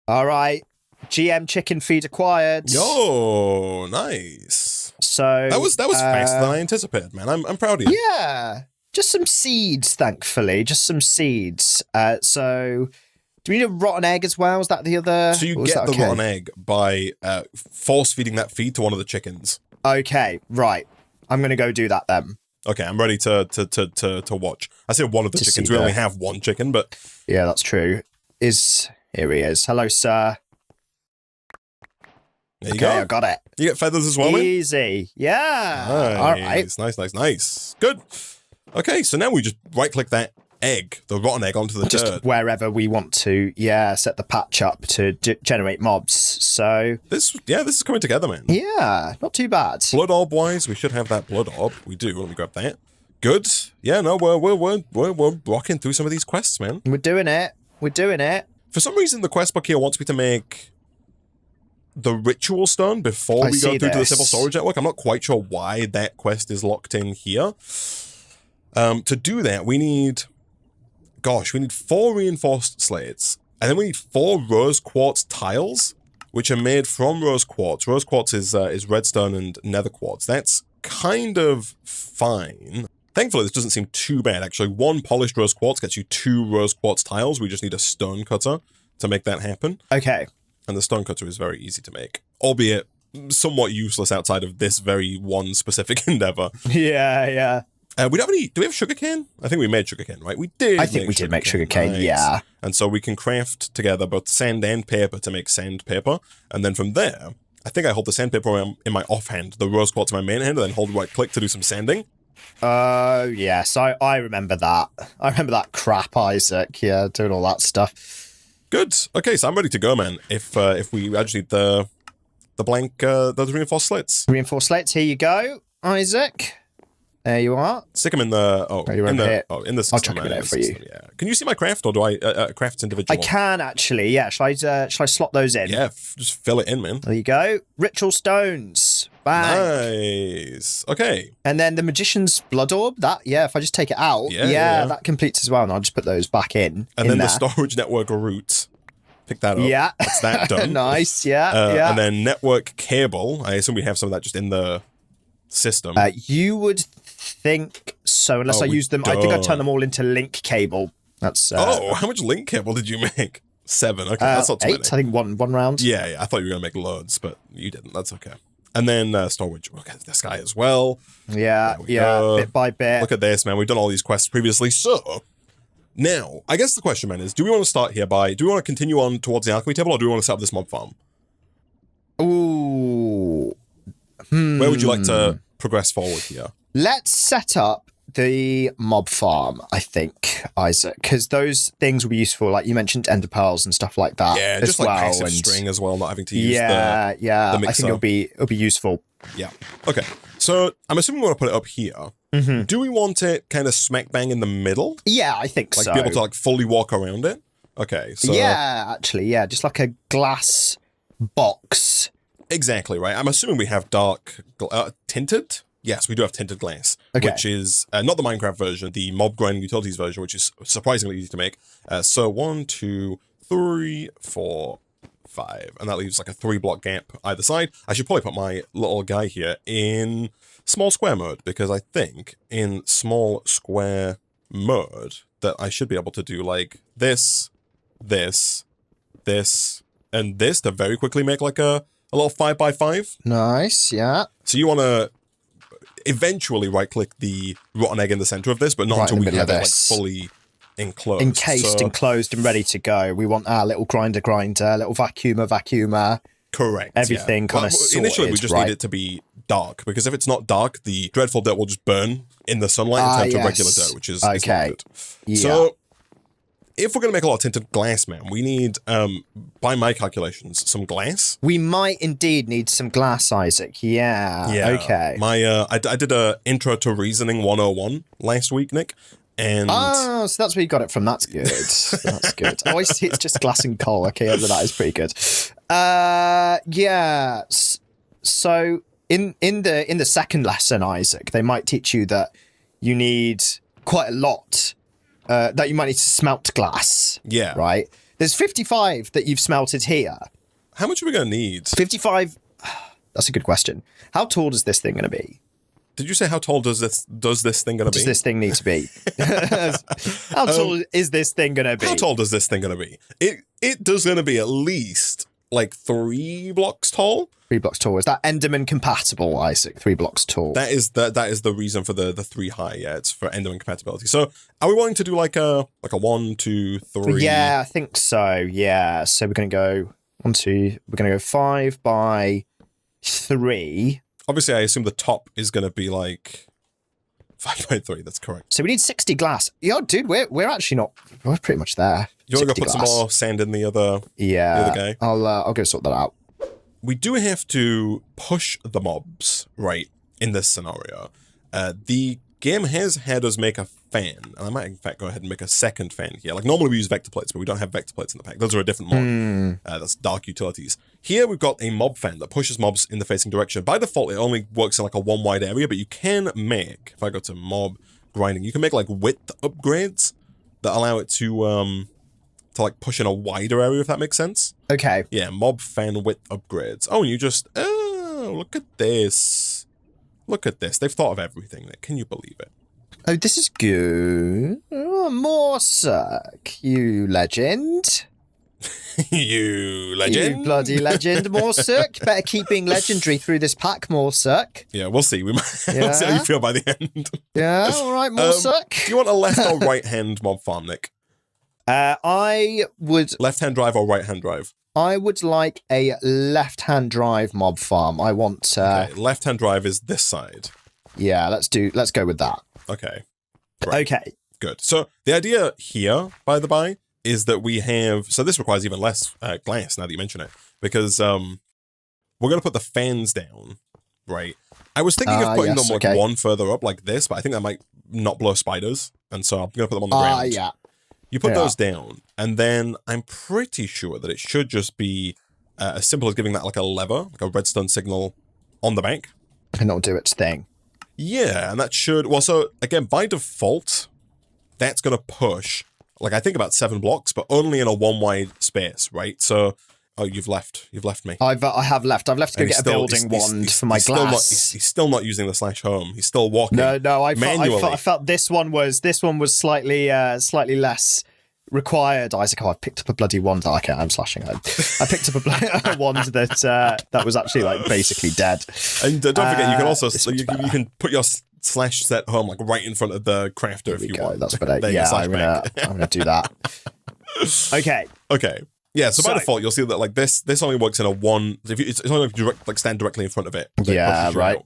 All right. GM chicken feed acquired. Yo, nice. So that was faster than I anticipated, man. I'm proud of you. Yeah. Just some seeds, thankfully. Just some seeds. So do we need a rotten egg as well? Is that the other? So you get the rotten egg by force feeding that feed to one of the chickens. Okay, right. I'm going to go do that then. Okay, I'm ready to watch. I say one of the chickens. We only have one chicken, but... Yeah, that's true. Here he is. Hello, sir. There you go. I got it. You get feathers as well, man? Easy. Yeah. Nice. All right. Nice. Good. Okay, so now we just right-click that egg, the rotten egg, onto the just dirt. Wherever we want to, set the patch up to generate mobs. So this is coming together, man. Yeah, not too bad. Blood orb wise, we should have that blood orb. We do. Let me grab that. Good. Yeah, no, we're rocking through some of these quests, man. We're doing it. For some reason, the quest book here wants me to make the ritual stone before we go through to the simple storage network. I'm not quite sure why that quest is locked in here. To do that, we need 4 reinforced slates, and then we need 4 rose quartz tiles, which are made from rose quartz. Rose quartz is redstone and nether quartz. That's kind of fine. Thankfully, this doesn't seem too bad, actually. 1 polished rose quartz gets you 2 rose quartz tiles. We just need a stone cutter to make that happen. Okay. And the stone cutter is very easy to make, albeit somewhat useless outside of this very one specific endeavor. Yeah. We don't have any. Do we have sugarcane? I think we made sugarcane, right? We did. I think we did make sugarcane. Nice. Yeah. And so we can craft together both sand and paper to make sandpaper, and then from there, I think I hold the sandpaper in my offhand, the rose quartz in my main hand, and then hold right click to do some sanding. Oh yes, I remember that. I remember that crap, Isaac. Yeah, doing all that stuff. Good. Okay, so I'm ready to go, man. If we actually need the blank, the reinforced slates. Reinforced slates. Here you go, Isaac. There you are. Stick them in the in the system. I'll chuck them in there for you. Yeah. Can you see my craft, or do I craft individual? I can actually. Yeah. Shall I slot those in? Yeah. Just fill it in, man. There you go. Ritual stones. Bang. Nice. Okay. And then the magician's blood orb. If I just take it out, that completes as well. And I'll just put those back in. And then the storage network route. Pick that up. Yeah. That's that done. Nice. Yeah. And then network cable. I assume we have some of that just in the system. You would think so, unless I use them. I think I turn them all into link cable. That's how much link cable did you make? 7. Okay, that's not too 8. many. I think one round. Yeah. I thought you were gonna make loads, but you didn't. That's okay. And then storage. Okay, this guy as well. Yeah. Bit by bit. Look at this, man. We've done all these quests previously, so now I guess the question, man, is: do we want to start here do we want to continue on towards the alchemy table, or do we want to set up this mob farm? Ooh. Where would you like to progress forward here? Let's set up the mob farm, I think, Isaac, because those things will be useful. Like you mentioned, ender pearls and stuff like that. Yeah, just like passive string as well, not having to use the mixer. I think it'll be useful. Yeah. Okay. So I'm assuming we want to put it up here. Mm-hmm. Do we want it kind of smack bang in the middle? Yeah, I think so. Like be able to like fully walk around it? Okay. So just like a glass box. Exactly right. I'm assuming we have dark tinted. Yes, we do have tinted glass, which is not the Minecraft version, the mob grinding utilities version, which is surprisingly easy to make. So 1, 2, 3, 4, 5, and that leaves like a 3-block gap either side. I should probably put my little guy here in small square mode, because I think in small square mode that I should be able to do like this, this, and this to very quickly make like a little 5x5. Nice, yeah. So you want to eventually right-click the rotten egg in the center of this, but not until we have it like fully enclosed. Encased, enclosed, and ready to go. We want our little grinder, little vacuumer. Correct. Everything kind of sorted. Initially, we just need it to be dark, because if it's not dark, the dreadful dirt will just burn in the sunlight and turn to regular dirt, which is not good. Yeah. So if we're going to make a lot of tinted glass, man, we need, by my calculations, some glass. We might indeed need some glass, Isaac. Yeah. Okay. I did a Intro to Reasoning 101 last week, Nick. And so that's where you got it from. That's good. That's good. Oh, I see. It's just glass and coal. Okay, that is pretty good. Yeah. So in the second lesson, Isaac, they might teach you that you need quite a lot. That you might need to smelt glass. Yeah. Right? There's 55 that you've smelted here. How much are we going to need? 55. That's a good question. How tall is this thing going to be? Did you say how tall does this thing going to be? Does this thing need to be? How tall is this thing going to be? How tall does this thing going to be? It does going to be at least like 3 blocks tall. 3 blocks tall. Is that Enderman compatible, Isaac? 3 blocks tall. That is the reason for the 3 high. Yeah, it's for Enderman compatibility. So are we wanting to do like a 1, 2, 3? Yeah, I think so. Yeah. So we're going to go 1, 2. We're going to go 5 by 3. Obviously, I assume the top is going to be like 5.3, that's correct. So we need 60 glass. Yo, dude, we're actually not... We're pretty much there. You want to go put some more sand in the other guy? I'll go sort that out. We do have to push the mobs, right, in this scenario. The game has had us make a fan, and I might in fact go ahead and make a second fan here. Like normally we use vector plates, but we don't have vector plates in the pack. Those are a different mod. That's dark utilities. Here we've got a mob fan that pushes mobs in the facing direction. By default, it only works in like a one wide area, but you can make, if I go to mob grinding, you can make like width upgrades that allow it to like push in a wider area, if that makes sense. Okay. Yeah, mob fan width upgrades. Oh, and you just, oh, look at this. Look at this. They've thought of everything. Can you believe it? Oh, this is good. Oh, more suck, you legend. You legend. You bloody legend, Morsuck. Better keep being legendary through this pack, Morsuck. Yeah, we'll see. We'll see how you feel by the end. Yeah, all right, Morsuck. Do you want a left or right hand mob farm, Nick? I would... Left hand drive or right hand drive? I would like a left-hand drive mob farm. I want... Okay, left-hand drive is this side. Yeah, let's go with that. Okay. Right. Okay. Good. So the idea here, by the by, is that we have... So this requires even less glass, now that you mention it, because we're going to put the fans down, right? I was thinking of putting them like one further up like this, but I think that might not blow spiders, and so I'm going to put them on the ground. Yeah. You put those down, and then I'm pretty sure that it should just be as simple as giving that like a lever, like a redstone signal on the back. And it'll do its thing. Yeah, and that should... Well, so, again, by default, that's going to push, like, I think about 7 blocks, but only in a one-wide space, right? So... Oh, you've left me. I have left. I've left to go get a building wand for my glass. He's still not using the /home. He's still walking. No. I manually. felt this one was slightly less required. Isaac, I've picked up a bloody wand. Okay, I'm slashing home. I picked up a wand that was actually like basically dead. And don't forget, you can also you can put your /set home like right in front of the crafter if you want. That's better. Yeah, I'm gonna do that. Okay. Yeah, so by default, you'll see that like this only works in a one. It's only like stand directly in front of it. Yeah, right.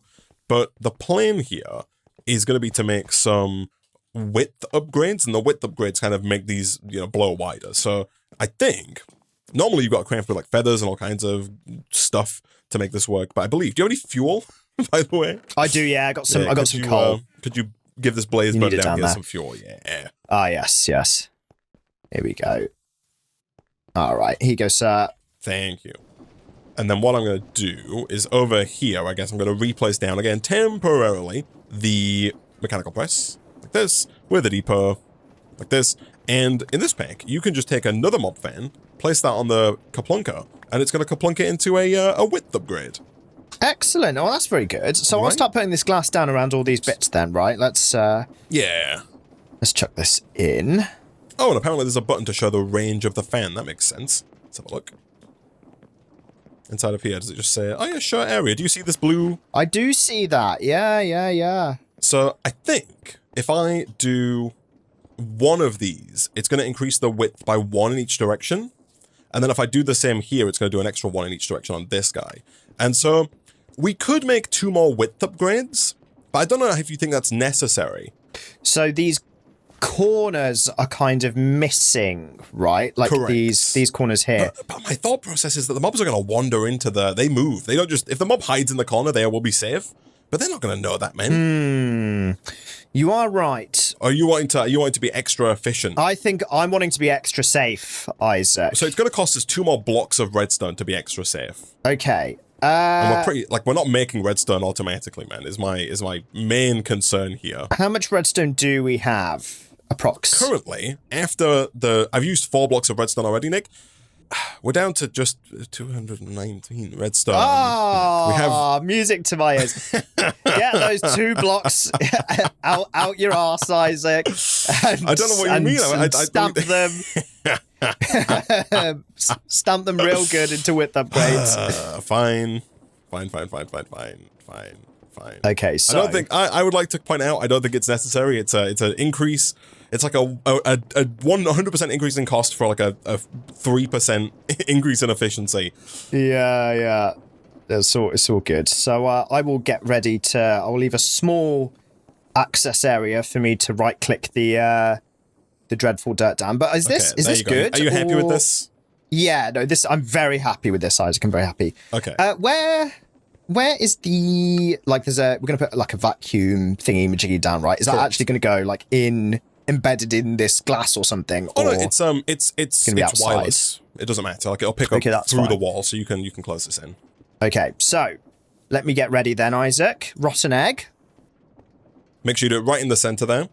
But the plan here is going to be to make some width upgrades, and the width upgrades kind of make these blow wider. So I think normally you've got to craft with like feathers and all kinds of stuff to make this work. But I believe, do you have any fuel? By the way, I do. Yeah, I got some. I got some coal. Could you give this blaze bird down here some fuel? Yeah. Yes. Here we go. All right, here you go, sir. Thank you. And then what I'm going to do is over here, I guess I'm going to replace down again temporarily the mechanical press like this with a depot like this. And in this pack, you can just take another mob fan, place that on the kaplunker, and it's going to kaplunk it into a width upgrade. Excellent. Oh, that's very good. So I'll start putting this glass down around all these bits then, right? Let's chuck this in. Oh, and apparently there's a button to show the range of the fan. That makes sense. Let's have a look. Inside of here, does it just say, oh yeah, show area. Do you see this blue? I do see that. Yeah. So I think if I do one of these, it's going to increase the width by 1 in each direction. And then if I do the same here, it's going to do an extra 1 in each direction on this guy. And so we could make 2 more width upgrades, but I don't know if you think that's necessary. So these corners are kind of missing, right? Like correct. these corners here. But my thought process is that the mobs are going to wander into they move. They don't just, if the mob hides in the corner, they will be safe. But they're not going to know that, man. You are right. Are you wanting to be extra efficient? I think I'm wanting to be extra safe, Isaac. So it's going to cost us 2 more blocks of redstone to be extra safe. Okay. And we're not making redstone automatically, man. Is my main concern here. How much redstone do we have? Approx. Currently, after I've used 4 blocks of redstone already, Nick. We're down to just 219 redstone. Oh, we have music to my ears. Get those 2 blocks out your arse, Isaac. I don't know what you mean. I stamp them. Stamp them real good into width upgrades. Fine. Okay, so I don't think I would like to point out. I don't think it's necessary. It's an increase. It's like a 100% increase in cost for like a 3% increase in efficiency. Yeah. It's all good. So I will get ready to. I will leave a small access area for me to right-click the dreadful dirt dam. But is this good? Are you happy with this? Yeah, no, I'm very happy with this, Isaac. I'm very happy. Okay. Where is the, like, we're going to put like a vacuum thingy-majiggy down, right? Is that actually going to go like embedded in this glass or something? Oh, no, it's wireless. It doesn't matter. Like, it'll pick up through the wall, so you can close this in. Okay, so let me get ready then, Isaac. Rotten egg. Make sure you do it right in the center there.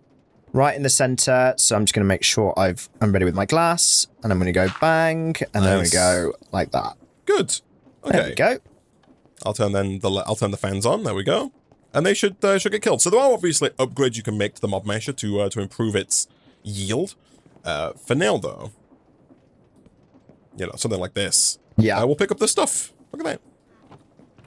Right in the center. So I'm just going to make sure I'm ready with my glass, and I'm going to go bang, and then we go like that. Good. Okay. There we go. I'll turn the fans on. There we go. And they should get killed. So there are obviously upgrades you can make to the mob mesher to improve its yield. For now, though, something like this. Yeah. We'll pick up this stuff. Look at that.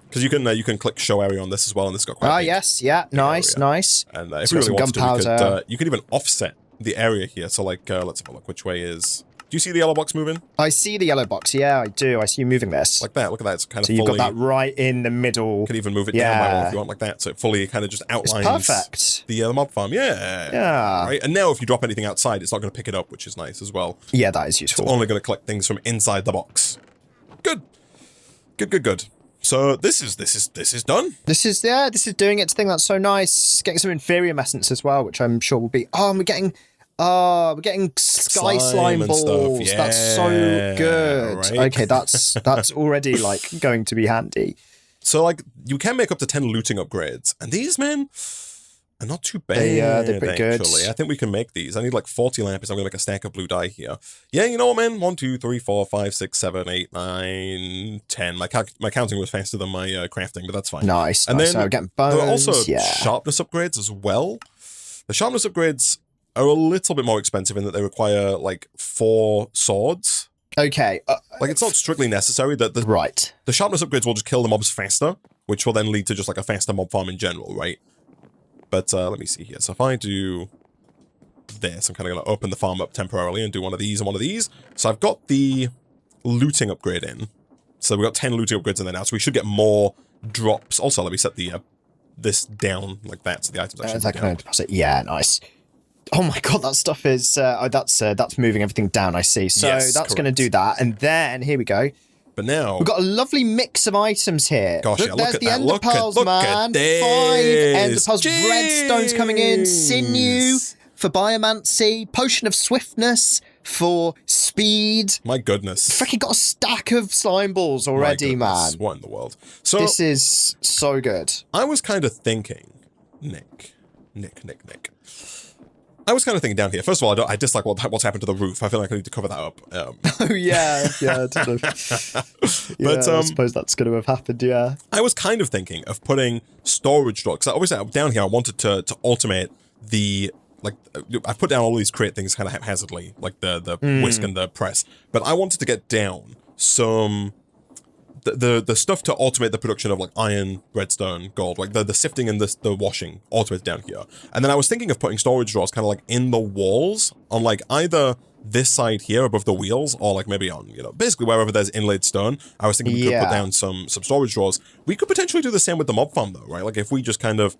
Because you can click show area on this as well, and this got quite. Yes, yeah, nice. And if we really wanted to, you could even offset the area here. So like, let's have a look. Which way is? Do you see the yellow box moving? I see the yellow box. Yeah, I do. I see you moving this. Like that. Look at that. It's kind of so you've got that right in the middle. You can even move it down by one if you want, like that. So it fully kind of just outlines perfect. The mob farm. Yeah. Right. And now if you drop anything outside, it's not going to pick it up, which is nice as well. Yeah, that is useful. It's only going to collect things from inside the box. Good. So this is done. This is doing its thing. That's so nice. Getting some inferior essence as well, which I'm sure will be. Oh, we're getting sky slime balls. Yeah, that's so good. Right? Okay, that's already like going to be handy. So like you can make up to 10 looting upgrades, and these men are not too bad. They're pretty good. I think we can make these. I need like 40 lamps. I'm gonna make a stack of blue dye here. Yeah, you know what, man? 1, 2, 3, 4, 5, 6, 7, 8, 9, 10. My counting was faster than my crafting, but that's fine. Nice. And then so getting bones. There are also sharpness upgrades as well. The sharpness upgrades are a little bit more expensive in that they require like 4 swords. Okay. Like it's not strictly necessary that the sharpness upgrades will just kill the mobs faster, which will then lead to just like a faster mob farm in general, right? But let me see here. So if I do this, I'm kind of going to open the farm up temporarily and do one of these and one of these. So I've got the looting upgrade in. So we've got 10 looting upgrades in there now, so we should get more drops. Also, let me set the this down like that, so the items actually Yeah, nice. Oh my god, that stuff is that's moving everything down. I see. So that's going to do that, and then here we go. But now we've got a lovely mix of items here. Gosh, look, yeah, there's look the at ender pearls, man. Look at this. 5 ender pearls, redstones coming in, sinew for biomancy, potion of swiftness for speed. My goodness, freaking got a stack of slime balls already, man. What in the world? So this is so good. I was kind of thinking, Nick. I was kind of thinking down here. First of all, I dislike what's happened to the roof. I feel like I need to cover that up. Oh yeah. But I suppose that's going to have happened. Yeah. I was kind of thinking of putting storage drawers. Because obviously down here I wanted to automate the I've put down all these crate things kind of haphazardly, like the whisk and the press. But I wanted to get down some the stuff to automate the production of like iron, redstone, gold, like the sifting and the washing automated down here. And then I was thinking of putting storage drawers kind of like in the walls on like either this side here above the wheels or like maybe on, basically wherever there's inlaid stone. I was thinking we could put down some storage drawers. We could potentially do the same with the mob farm though, right? Like if we just kind of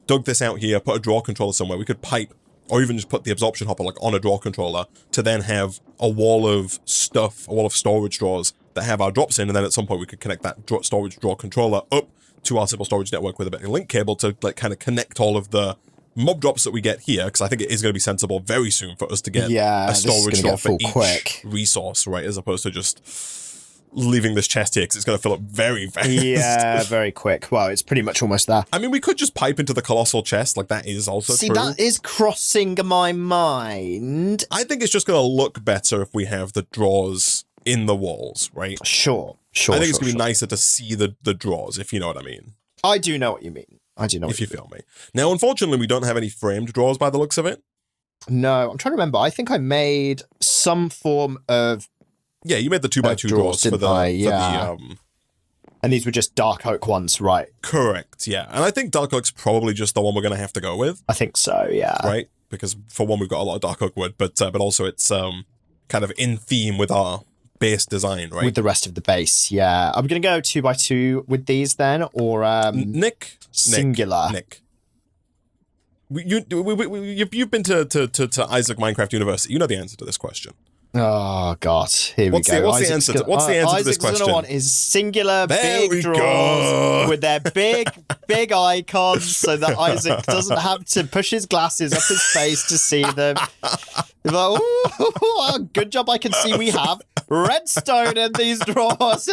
dug this out here, put a drawer controller somewhere, we could pipe or even just put the absorption hopper like on a drawer controller to then have a wall of storage drawers that have our drops in, and then at some point we could connect that storage drawer controller up to our simple storage network with a bit of link cable to like kind of connect all of the mob drops that we get here, because I think it is going to be sensible very soon for us to get a storage drawer for each resource, right, as opposed to just leaving this chest here, because it's going to fill up very fast. Yeah, very quick. Well, it's pretty much almost there. I mean, we could just pipe into the colossal chest, like that is also true. See, that is crossing my mind. I think it's just going to look better if we have the drawers in the walls, right? Sure. I think it's going to be nicer to see the drawers, if you know what I mean. I do know what you mean. If you feel me. Now, unfortunately, we don't have any framed drawers by the looks of it. No, I'm trying to remember. I think I made some form of... Yeah, you made the 2x2 drawers for the and these were just dark oak ones, right? Correct, yeah. And I think dark oak's probably just the one we're going to have to go with. I think so, yeah. Right? Because for one, we've got a lot of dark oak wood, but also it's kind of in theme with our base design, right? With the rest of the base, yeah. I'm going to go 2x2 with these then, or Nick? singular. Nick. You've been to Isaac Minecraft University. You know the answer to this question. Oh God! Here we What's go. the answer to this question? Isaac's gonna want his singular big drawers with their big icons, so that Isaac doesn't have to push his glasses up his face to see them. He's like, "Ooh, good job! I can see we have redstone in these drawers."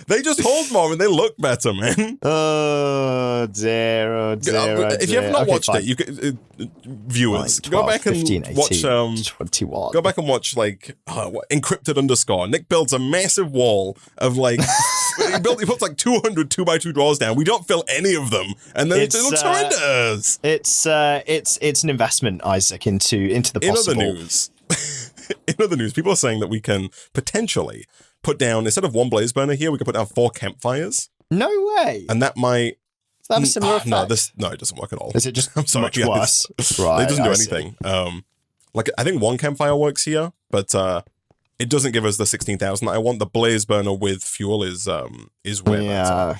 They just hold more and they look better, man. Oh dear! Oh dear! If you have not watched it, you can, viewers, 9, 12, go back and 15, 18, watch 21. Go back and watch encrypted underscore. Nick builds a massive wall of like he puts like 200 2x2 drawers down. We don't fill any of them, and then it looks horrendous. It's an investment, Isaac, into the possible. In other news, people are saying that we can potentially put down, instead of one blaze burner here, we could put down 4 campfires. No way. And that might have a similar effect? No, it doesn't work at all. Is it just I'm sorry, much worse? Right, it doesn't do anything. Like I think 1 campfire works here, but it doesn't give us the 16,000 that I want. The blaze burner with fuel is way better.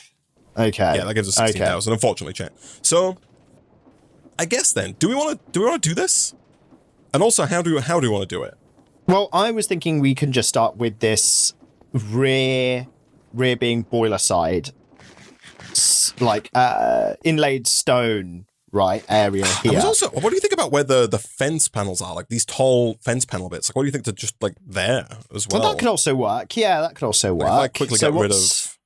Okay. Yeah, that gives us 16,000. Unfortunately, chat. So I guess then, do we want to do this? And also, how do we want to do it? Well, I was thinking we can just start with this rear being boiler side, like inlaid stone, right, area here. What do you think about where the fence panels are? Like these tall fence panel bits. Like, what do you think to just like there as well? Well, that could also work. Yeah, that could also work. If I quickly get rid of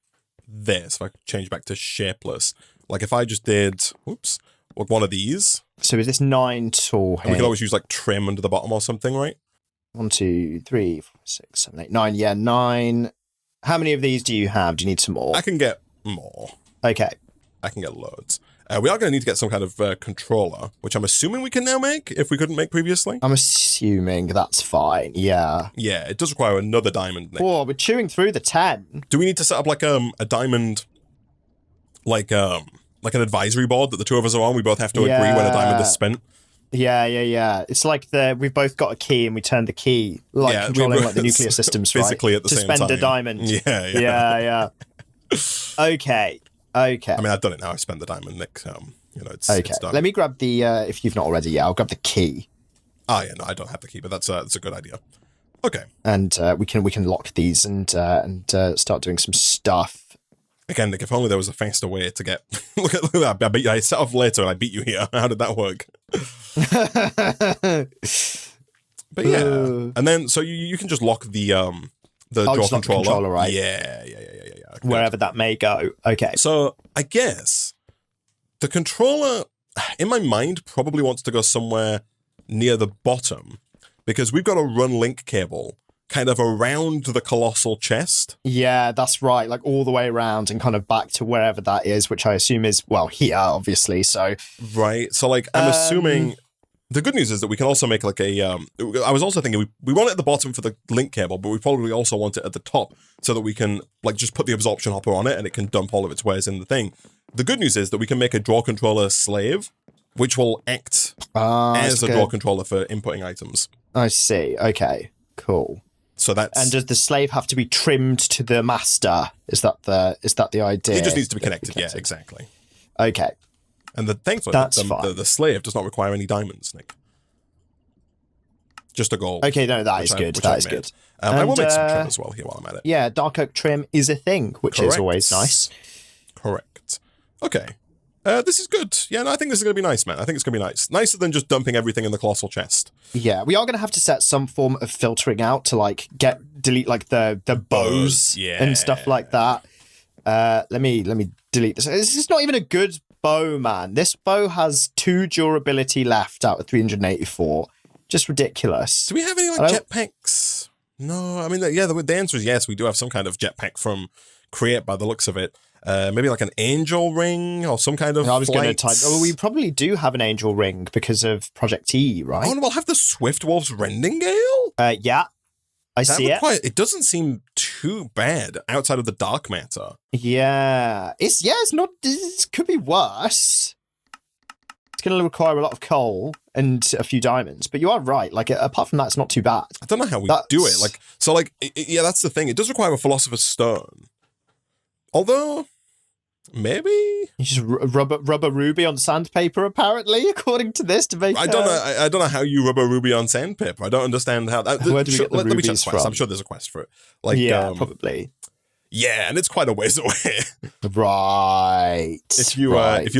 this, if I change back to shapeless, like if I just did, one of these. So is this 9 tall here? We can always use like trim under the bottom or something, right? 1, 2, 3, 4, 6, 7, 8, 9. Yeah, 9. How many of these do you have? Do you need some more? I can get more. Okay. I can get loads. We are going to need to get some kind of controller, which I'm assuming we can now make, if we couldn't make previously. I'm assuming that's fine, yeah. Yeah, it does require another diamond, Nick. Oh, we're chewing through the 10. Do we need to set up like a diamond, like an advisory board that the two of us are on? We both have to agree when a diamond is spent. Yeah. It's like we've both got a key and we turn the key, like controlling like the nuclear systems, physically right? at the same time. To spend time. a diamond. Yeah. Okay. I mean, I've done it now. I spent the diamond, Nick. It's done. Let me grab the, if you've not already, I'll grab the key. Oh, yeah, no, I don't have the key, but that's a good idea. Okay. And we can lock these and start doing some stuff. Again, Nick, if only there was a faster way to get... look at that. I set off later and I beat you here. How did that work? But yeah. And then, so you can just lock the door controller, right? Yeah. Wherever that may go. Okay. So I guess the controller, in my mind, probably wants to go somewhere near the bottom because we've got a run link cable kind of around the colossal chest. Yeah, that's right. Like all the way around and kind of back to wherever that is, which I assume is, well, here, obviously. So right. So like, I'm assuming the good news is that we can also make like a, I was also thinking we want it at the bottom for the link cable, but we probably also want it at the top so that we can like just put the absorption hopper on it and it can dump all of its wares in the thing. The good news is that we can make a draw controller slave, which will act as a draw controller for inputting items. I see. Okay, cool. So that's... And does the slave have to be trimmed to the master? Is that the idea? It just needs to be connected. Yeah, exactly. Okay. And thankfully, the slave does not require any diamonds, Nick. Just a gold. Okay, no, that is good. That is good. I will make some trim as well here while I'm at it. Yeah, dark oak trim is a thing, which is always nice. Correct. Okay. This is good. Yeah, no, I think this is going to be nice, man. I think it's going to be nice. Nicer than just dumping everything in the colossal chest. Yeah, we are going to have to set some form of filtering out to like delete like the bows and stuff like that. Let me delete this. This is not even a good bow, man. This bow has 2 durability left out of 384. Just ridiculous. Do we have any like jetpacks? No, I mean, the answer is yes. We do have some kind of jetpack from Create by the looks of it. Maybe like an angel ring or some kind of I was going to type... Oh, we probably do have an angel ring because of Project E, right? Oh, and we'll have the Swift Wolf's Rendingale? Yeah. I see it. It doesn't seem too bad outside of the dark matter. Yeah. It's not... It could be worse. It's going to require a lot of coal and a few diamonds. But you are right. Like, apart from that, it's not too bad. I don't know how we do it. That's the thing. It does require a Philosopher's Stone. Although, Maybe you just rub a ruby on sandpaper. Apparently, according to this, to make. I don't know how you rub a ruby on sandpaper. I don't understand how. Where do we get the let me check rubies the quest. from? I'm sure there's a quest for it. Like, yeah, probably. Yeah, and it's quite a ways away. Right. If you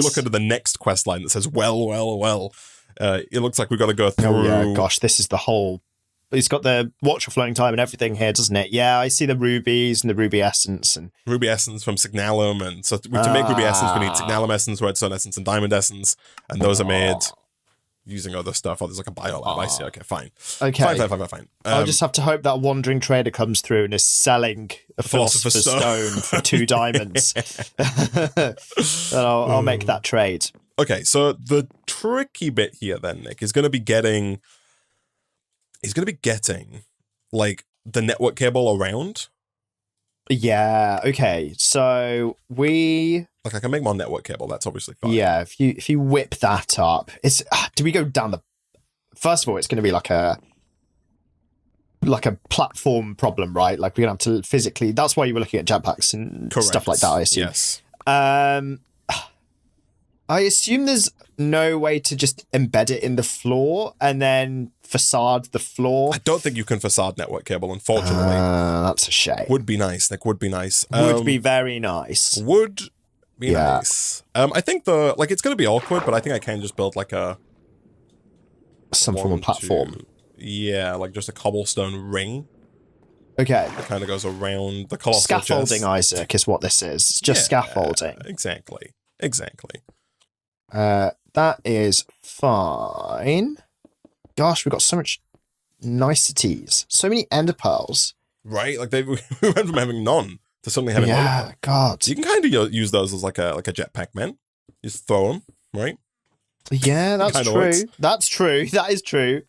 look into the next quest line that says well, it looks like we've got to go through. Oh yeah, gosh, this is the whole. It's got the watch of floating time and everything here, doesn't it? Yeah, I see the rubies and the ruby essence and ruby essence from Signalum, and so to make ruby essence, we need Signalum essence, redstone essence, and diamond essence, and those are made using other stuff. Oh, there's like a biolab. I see. Okay, fine. Okay, fine. I'll just have to hope that wandering trader comes through and is selling a philosopher's stone for 2 diamonds. And I'll make that trade. Okay, so the tricky bit here then, Nick, is going to be getting. He's going to be getting, like, the network cable around. Yeah, okay. So we... Like, I can make my network cable. That's obviously fine. Yeah, if you whip that up... Do we go down the... First of all, it's going to be like a platform problem, right? Like, we're going to have to physically... That's why you were looking at jetpacks and stuff like that, I assume. Yes. I assume there's no way to just embed it in the floor and then facade the floor. I don't think you can facade network cable, unfortunately. That's a shame. Would be nice, Nick. Would be nice. Would be very nice. Would be nice. I think it's going to be awkward, but I think I can just build like some form of platform. Yeah, like just a cobblestone ring. Okay. It kind of goes around the colossal scaffolding, chest. Isaac, is what this is. It's just scaffolding. Exactly. That is fine. Gosh, we've got so much niceties. So many ender pearls. Right? Like we went from having none to suddenly having yeah, God. So you can kind of use those as like a jetpack, man. You just throw them, right? Yeah, that's true. Works. That's true. That is true.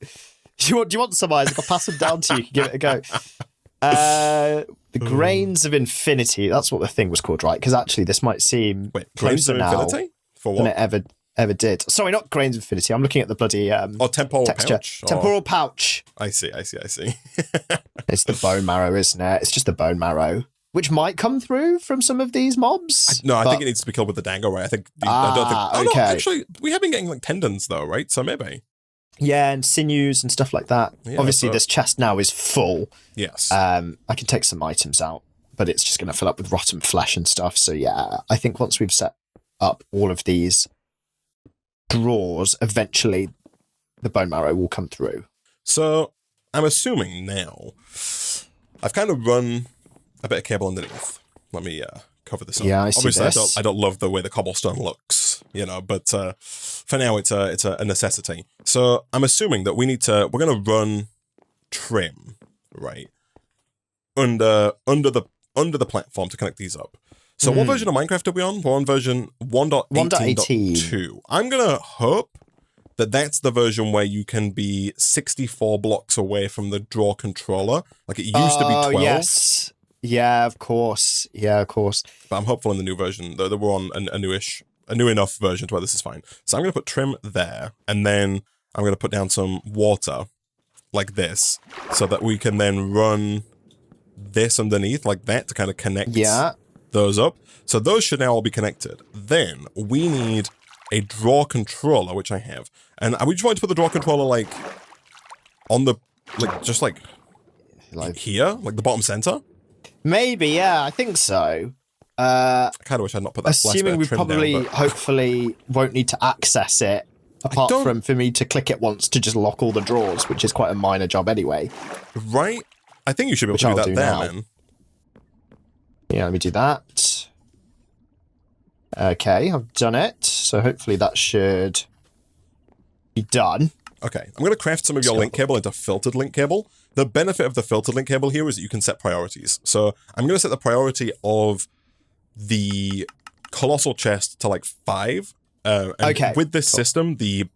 Do you want some, Isaac? I'll pass them down to you. You can give it a go. The Grains of Infinity. That's what the thing was called, right? Because actually, this might seem Grains of now Infinity? For what? than it ever did. Sorry, not Grains of Infinity. I'm looking at the bloody temporal texture. pouch. Temporal pouch. I see. It's the bone marrow, isn't it? It's just the bone marrow, which might come through from some of these mobs. I think it needs to be killed with the dango, right? I don't think. Okay. No, actually, we have been getting like tendons though, right? So maybe. Yeah, and sinews and stuff like that. Yeah, obviously, this chest now is full. Yes. I can take some items out, but it's just going to fill up with rotten flesh and stuff. So yeah, I think once we've set up all of these drawers, eventually the bone marrow will come through. So I'm assuming now I've kind of run a bit of cable underneath. Let me cover this up. Yeah, I see Obviously, this. I don't love the way the cobblestone looks, but for now it's a necessity. So I'm assuming that we're gonna run trim, right, under the platform to connect these up. So what version of Minecraft are we on? We're on version 1.18.2. I'm gonna hope that that's the version where you can be 64 blocks away from the draw controller. Like it used to be 12. Yes. Yeah, of course. But I'm hopeful in the new version that we're on a new enough version to where this is fine. So I'm going to put trim there, and then I'm going to put down some water like this so that we can then run this underneath like that to kind of connect those up. So those should now all be connected. Then we need a draw controller, which I have. And we just want to put the draw controller like on the, like here, like the bottom center. Maybe, yeah, I think so. I kind of wish I'd not put that. Assuming we probably, hopefully, won't need to access it, apart from for me to click it once to just lock all the drawers, which is quite a minor job anyway. Right? I think you should be able to do that there, man. Yeah, let me do that. Okay, I've done it. So hopefully that should be done. Okay, I'm going to craft some of your link cable into filtered link cable. The benefit of the filtered link cable here is that you can set priorities. So I'm going to set the priority of the colossal chest to like 5. And with this system, the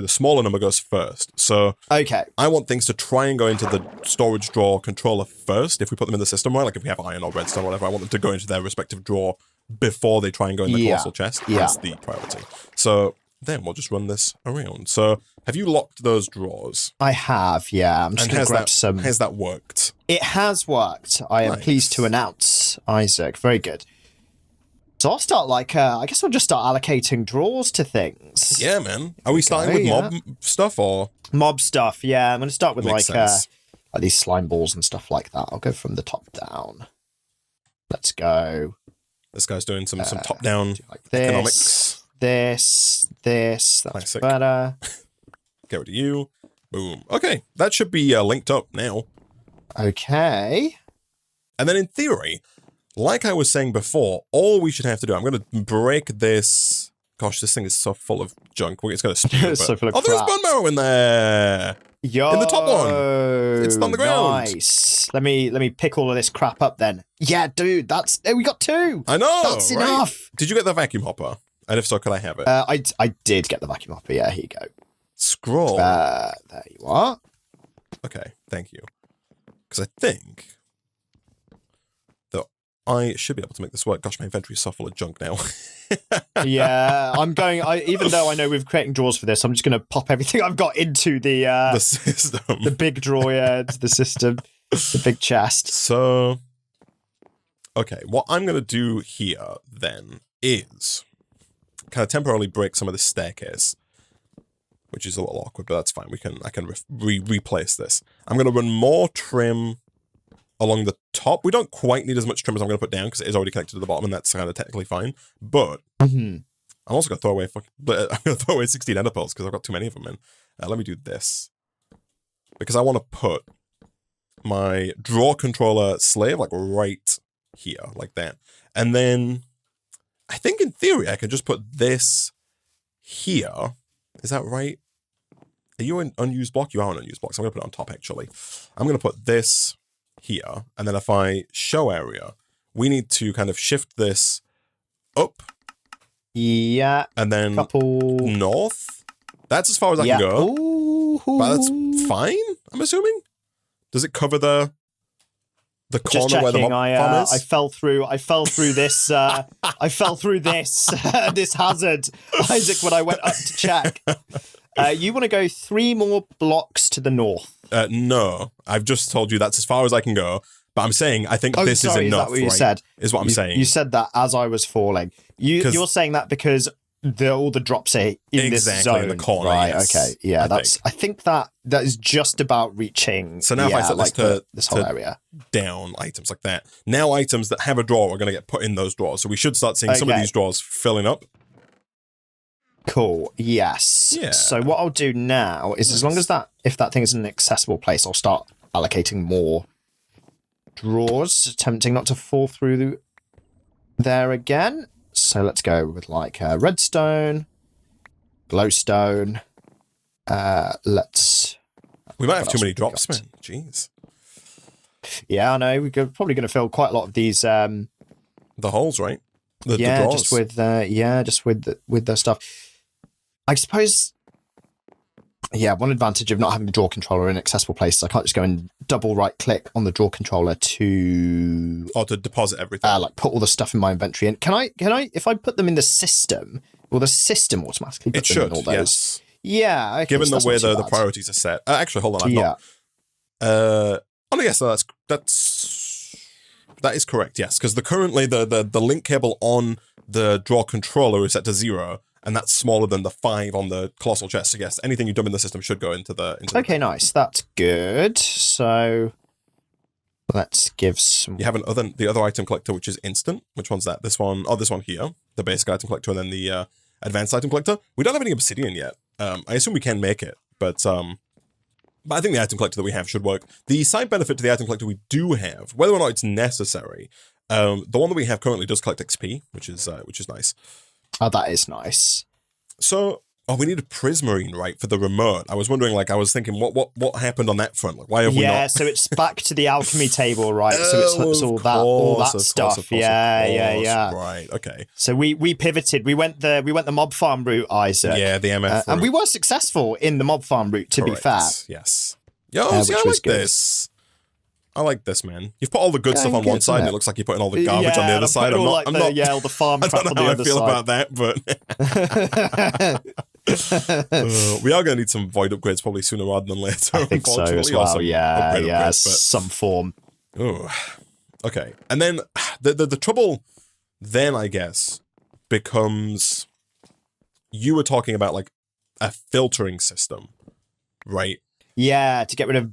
smaller number goes first. So I want things to try and go into the storage drawer controller first. If we put them in the system, right? Like if we have iron or redstone or whatever, I want them to go into their respective drawer before they try and go in the colossal chest. That's the priority. So then we'll just run this around. So have you locked those drawers? I have, yeah. I'm just going to grab some. Has that worked? It has worked. I am pleased to announce, Isaac. Very good. So I'll start I guess I'll just start allocating drawers to things. Yeah, man. Are we starting with mob stuff or? Mob stuff, yeah. I'm going to start with Makes like sense. these slime balls and stuff like that. I'll go from the top down. Let's go. This guy's doing some top-down like economics. This. That's Classic. better. Get rid of you. Boom. Okay, that should be linked up now. Okay. And then in theory, like I was saying before, all we should have to do, I'm going to break this. Gosh, this thing is so full of junk. It's going to spew. So full of there's crap. bone marrow in there. Yo, in the top one. It's on the ground. Nice. Let me pick all of this crap up then. Yeah, dude, we got 2. I know. That's right? enough. Did you get the vacuum hopper? And if so, could I have it? I did get the vacuum hopper. Yeah, here you go. Scroll. There you are. Okay, thank you. Because I think that I should be able to make this work. Gosh, my inventory is so full of junk now. Yeah, even though I know we're creating drawers for this, I'm just going to pop everything I've got into the system. The big drawer, into the system, the big chest. So, okay, what I'm going to do here then is kind of temporarily break some of this staircase, which is a little awkward, but that's fine. I can replace this. I'm going to run more trim along the top. We don't quite need as much trim as I'm going to put down because it is already connected to the bottom, and that's kind of technically fine. But I'm also going to throw away. I'm going to throw away 16 ender pearls because I've got too many of them in. Let me do this because I want to put my draw controller slave like right here, like that, and then I think in theory I can just put this here. Is that right? Are you an unused block? You are an unused block, so I'm going to put it on top, actually. I'm going to put this here, and then if I show area, we need to kind of shift this up. Yeah. And then couple north. That's as far as I can go. Ooh. But that's fine, I'm assuming? Does it cover the Just corner where the checking, mob farm is? I fell through this I fell through this this hazard, Isaac, when I went up to check. You want to go 3 more blocks to the north? No, I've just told you that's as far as I can go. But I'm saying I think this is enough. Is that what you right? said? Is what I'm saying. You said that as I was falling. You're saying that because all the drops are in this zone, in the corner, right? yes, Okay, yeah. I think that is just about reaching. So now if I set this this whole area down items like that, now items that have a drawer are going to get put in those drawers. So we should start seeing some of these drawers filling up. Cool. Yes. Yeah. So what I'll do now is, as long as if that thing is in an accessible place, I'll start allocating more drawers, attempting not to fall through there again. So let's go with like redstone, glowstone. We might have too many drops, man. Jeez. Yeah, I know. We're probably going to fill quite a lot of these. The holes, right? The drawers. just with the stuff. I suppose. Yeah, one advantage of not having the draw controller in accessible places, I can't just go and double right click on the draw controller to deposit everything. Like put all the stuff in my inventory. And can I if I put them in the system, will the system automatically put them in all those? Yes. Yeah. Okay, given the way the priorities are set. Actually, hold on. Yes, so that is correct. Yes, because currently the link cable on the draw controller is set to 0. And that's smaller than the 5 on the colossal chest. So yes, anything you dump in the system should go into the. Okay, nice. That's good. So let's give some. You have the other item collector, which is instant. Which one's that? This one. Oh, this one here. The basic item collector, and then the advanced item collector. We don't have any obsidian yet. I assume we can make it, but I think the item collector that we have should work. The side benefit to the item collector we do have, whether or not it's necessary, the one that we have currently does collect XP, which is nice. Oh, that is nice. So, we need a prismarine, right, for the remote. I was wondering, I was thinking, what happened on that front? Why have we not? Yeah, so it's back to the alchemy table, right? So it's all that stuff. Yeah. Right. Okay. So we pivoted. We went the mob farm route, Isaac. Yeah, the MF route. And we were successful in the mob farm route. To be fair. Yes. Yo, I like this. I like this, man. You've put all the good stuff on one side, and it looks like you're putting all the garbage on the other side. All the farm I crap don't on know the how I other feel side. about that, but we are going to need some void upgrades probably sooner rather than later. I think so as well. Yeah, some form. Oh, okay. And then the trouble then I guess becomes, you were talking about like a filtering system, right? Yeah, to get rid of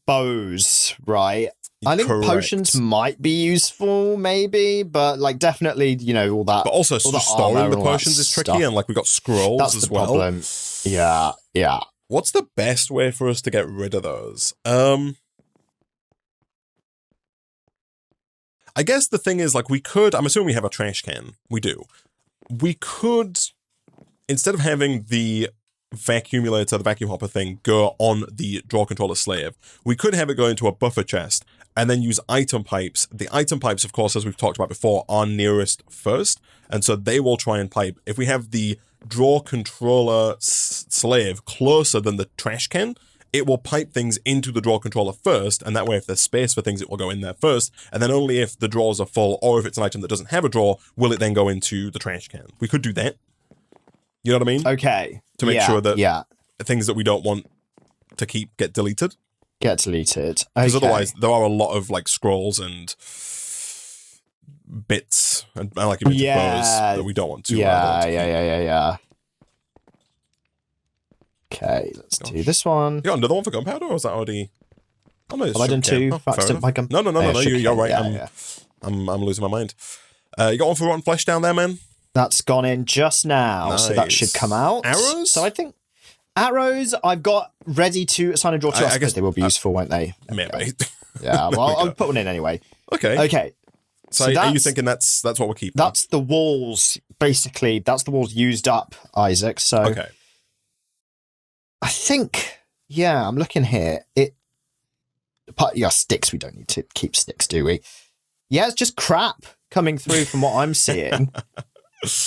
bows, right? I think potions might be useful, maybe, but like definitely, you know, all that. But also all storing the potions is tricky, and like we got scrolls That's as the well. Problem. Yeah. What's the best way for us to get rid of those? I guess the thing is, like, we could, I'm assuming we have a trash can. We do. We could, instead of having the vacuumulator, the vacuum hopper thing, go on the draw controller slave, we could have it go into a buffer chest and then use item pipes. The item pipes, of course, as we've talked about before, are nearest first, and so they will try and pipe. If we have the draw controller slave closer than the trash can, it will pipe things into the draw controller first, and that way if there's space for things, it will go in there first, and then only if the drawers are full, or if it's an item that doesn't have a drawer, will it then go into the trash can. We could do that. You know what I mean? Okay. To make sure that things that we don't want to keep get deleted. Because otherwise, there are a lot of like scrolls and bits and like bows that we don't want to. Yeah. Okay, let's do this one. You got another one for gunpowder, or was that already? Oh, no, have I done two? No. You're right. I'm losing my mind. You got one for rotten flesh down there, man? That's gone in just now, so that should come out. Arrows? So I think arrows I've got ready to assign a draw to. I guess they will be useful, won't they? Maybe. Yeah, well, I'll put one in anyway. Okay. So are you thinking that's what we're keeping? That's the walls, basically. That's the walls used up, Isaac. So okay. I think, I'm looking here. Sticks, we don't need to keep sticks, do we? Yeah, it's just crap coming through from what I'm seeing.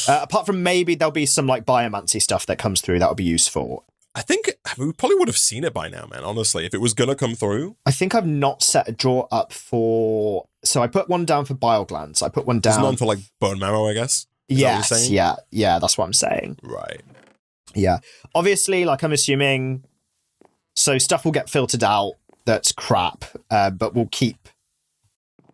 Apart from maybe there'll be some like biomancy stuff that comes through that would be useful. I think we probably would have seen it by now, man, honestly, if it was going to come through. I think I've not set a draw up for... So I put one down for bile glands. I put one down... There's none for like bone marrow, I guess? Yes, yeah, that's what I'm saying. Right. Yeah. Obviously, like I'm assuming... So stuff will get filtered out that's crap, but we'll keep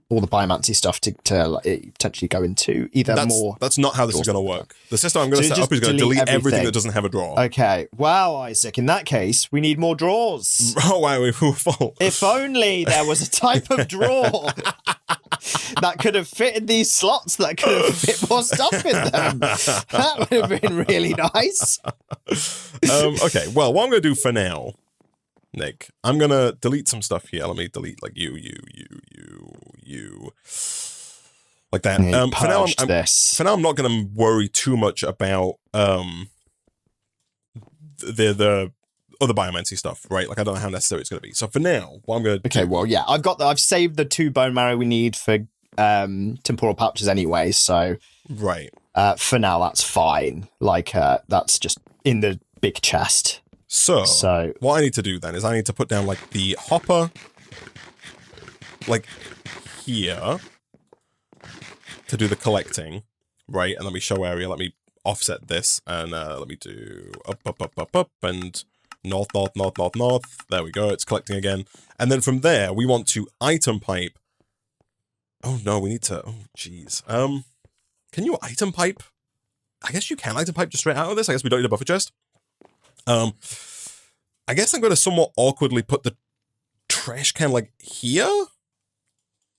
all the biomancy stuff to potentially go into either more... That's not how this is going to work. The system I'm going to set up is going to delete everything that doesn't have a drawer. Okay. Wow, Isaac. In that case, we need more drawers. Oh, wow, we were full. If only there was a type of drawer that could have fit in these slots, that could have fit more stuff in them. That would have been really nice. Okay, well, what I'm going to do for now, Nick, I'm going to delete some stuff here. Let me delete like you. Like that. For now, I'm not going to worry too much about the other biomancy stuff, right? Like I don't know how necessary it's going to be. So for now, what I'm going to do... well, yeah, I've saved the 2 bone marrow we need for temporal pouches anyway. So right. For now, that's fine. Like that's just in the big chest. So what I need to do then is I need to put down like the hopper, like here, to do the collecting, right? And let me show area. Let me offset this, and let me do up, and north. There we go. It's collecting again, and then from there we want to item pipe. Oh no, we need to. Oh jeez. Can you item pipe? I guess you can item pipe just straight out of this. I guess we don't need a buffer chest. I guess I'm going to somewhat awkwardly put the trash can like here.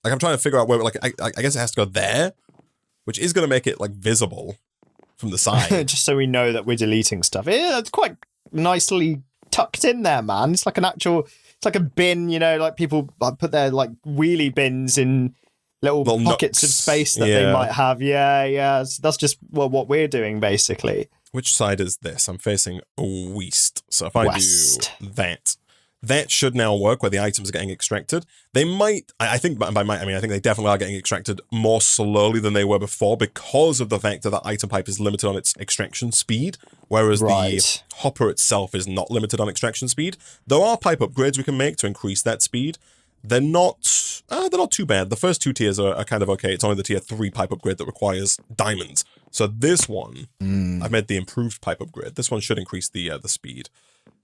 Like I'm trying to figure out where, like, I guess it has to go there, which is going to make it like visible from the side. Just so we know that we're deleting stuff. Yeah, it's quite nicely tucked in there, man. It's like it's like a bin, you know, like people put their like wheelie bins in little pockets of space that they might have. Yeah. So that's just what we're doing, basically. Which side is this? I'm facing west. So if I do that should now work where the items are getting extracted. They might, I think by might, I mean, I think they definitely are getting extracted more slowly than they were before because of the fact that the item pipe is limited on its extraction speed, whereas the hopper itself is not limited on extraction speed. There are pipe upgrades we can make to increase that speed. They're not too bad. The first 2 tiers are kind of okay. It's only the tier 3 pipe upgrade that requires diamonds. So this one, I've made the improved pipe upgrade. This one should increase the speed.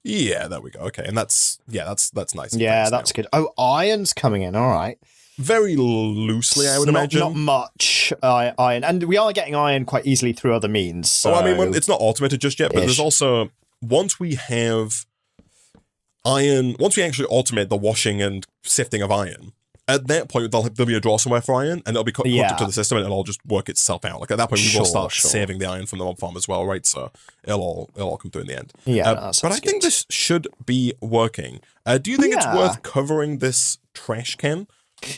Yeah, there we go. Okay, and that's nice. Yeah, that's good. Oh, iron's coming in. All right. very loosely, I would imagine. Not much iron. And we are getting iron quite easily through other means. So. I mean, it's not automated just yet, but there's also, once we have iron, once we actually automate the washing and sifting of iron, at that point, there'll be a draw somewhere for iron, and it'll be hooked up to the system, and it'll all just work itself out. Like, at that point, we will start saving the iron from the mob farm as well, right? So it'll all come through in the end. Yeah, but I think this should be working. Do you think it's worth covering this trash can?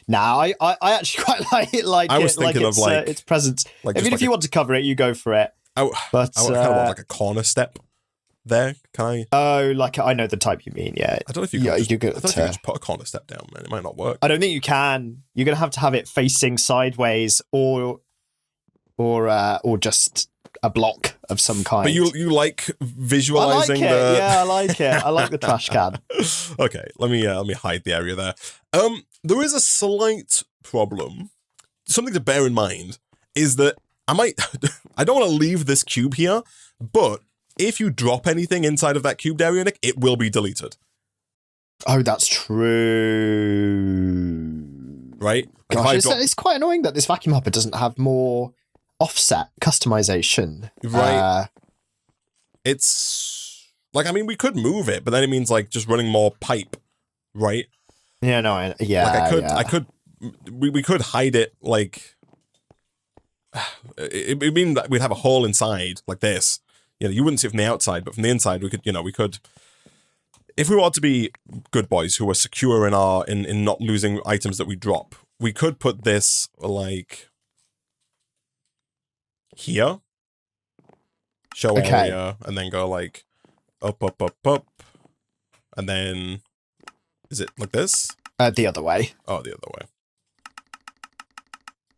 Nah, I actually quite like I was thinking of its presence. Like if you want to cover it, you go for it. I kind of want like a corner step there. Can I? Oh, like I know the type you mean. Yeah. I don't know if you can. I don't know if you can just put a corner step down, man. It might not work. I don't think you can. You're gonna have to have it facing sideways, or just a block of some kind. But you like visualizing I like it. Yeah, I like it. I like the trash can. Okay, let me hide the area there. There is a slight problem. Something to bear in mind is that I don't want to leave this cube here, but if you drop anything inside of that cubed area, Nick, it will be deleted. Oh, that's true. Right? Gosh, it's quite annoying that this vacuum hopper doesn't have more offset customization. Right. It's like, I mean, we could move it, but then it means like just running more pipe, right? Yeah, no, we could hide it like, it mean that we'd have a hole inside like this. You know, you wouldn't see it from the outside, but from the inside, we could, if we want to be good boys who are secure in not losing items that we drop, we could put this like here, show area, and then go like up, and then is it like this? The other way. Oh, the other way.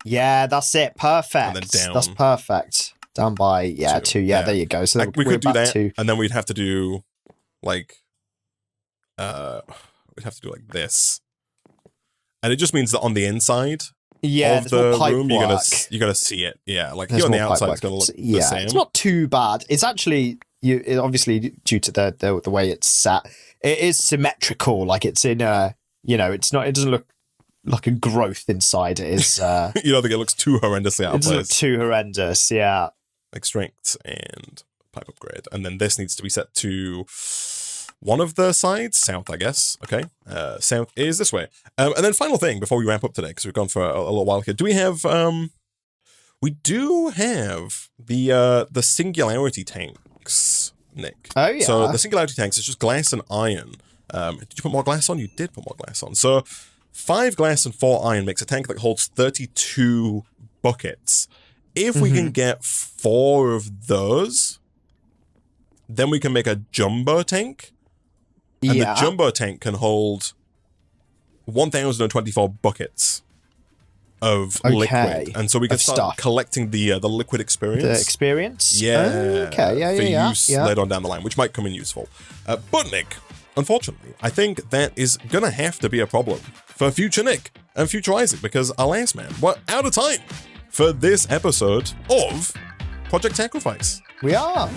Yeah, that's it. Perfect. And then down. That's perfect. Down by two. Yeah, there you go. So we could do that, and then we'd have to do like we'd have to do like this, and it just means that on the inside of the room you're gonna see it. Yeah, like here on the outside it's gonna look the same. It's not too bad. It's actually obviously due to the way it's set, it is symmetrical. Like it's in a it's not. It doesn't look like a growth inside. It is. You don't think it looks too horrendously out of place? It doesn't look too horrendous. Yeah. Like strength and pipe upgrade, and then this needs to be set to one of the sides, south, I guess. Okay, south is this way. And then final thing before we wrap up today, because we've gone for a little while here. Do we have? We do have the singularity tanks, Nick. Oh yeah. So the singularity tanks is just glass and iron. Did you put more glass on? You did put more glass on. So 5 glass and 4 iron makes a tank that holds 32 buckets. If we can get 4 of those, then we can make a jumbo tank. And the jumbo tank can hold 1,024 buckets of liquid. And so we can start collecting the liquid experience. The experience? Yeah. Okay, for use later on down the line, which might come in useful. But Nick, unfortunately, I think that is going to have to be a problem for future Nick and future Isaac, because alas, man, we're out of time for this episode of Project Sacrifice. We are.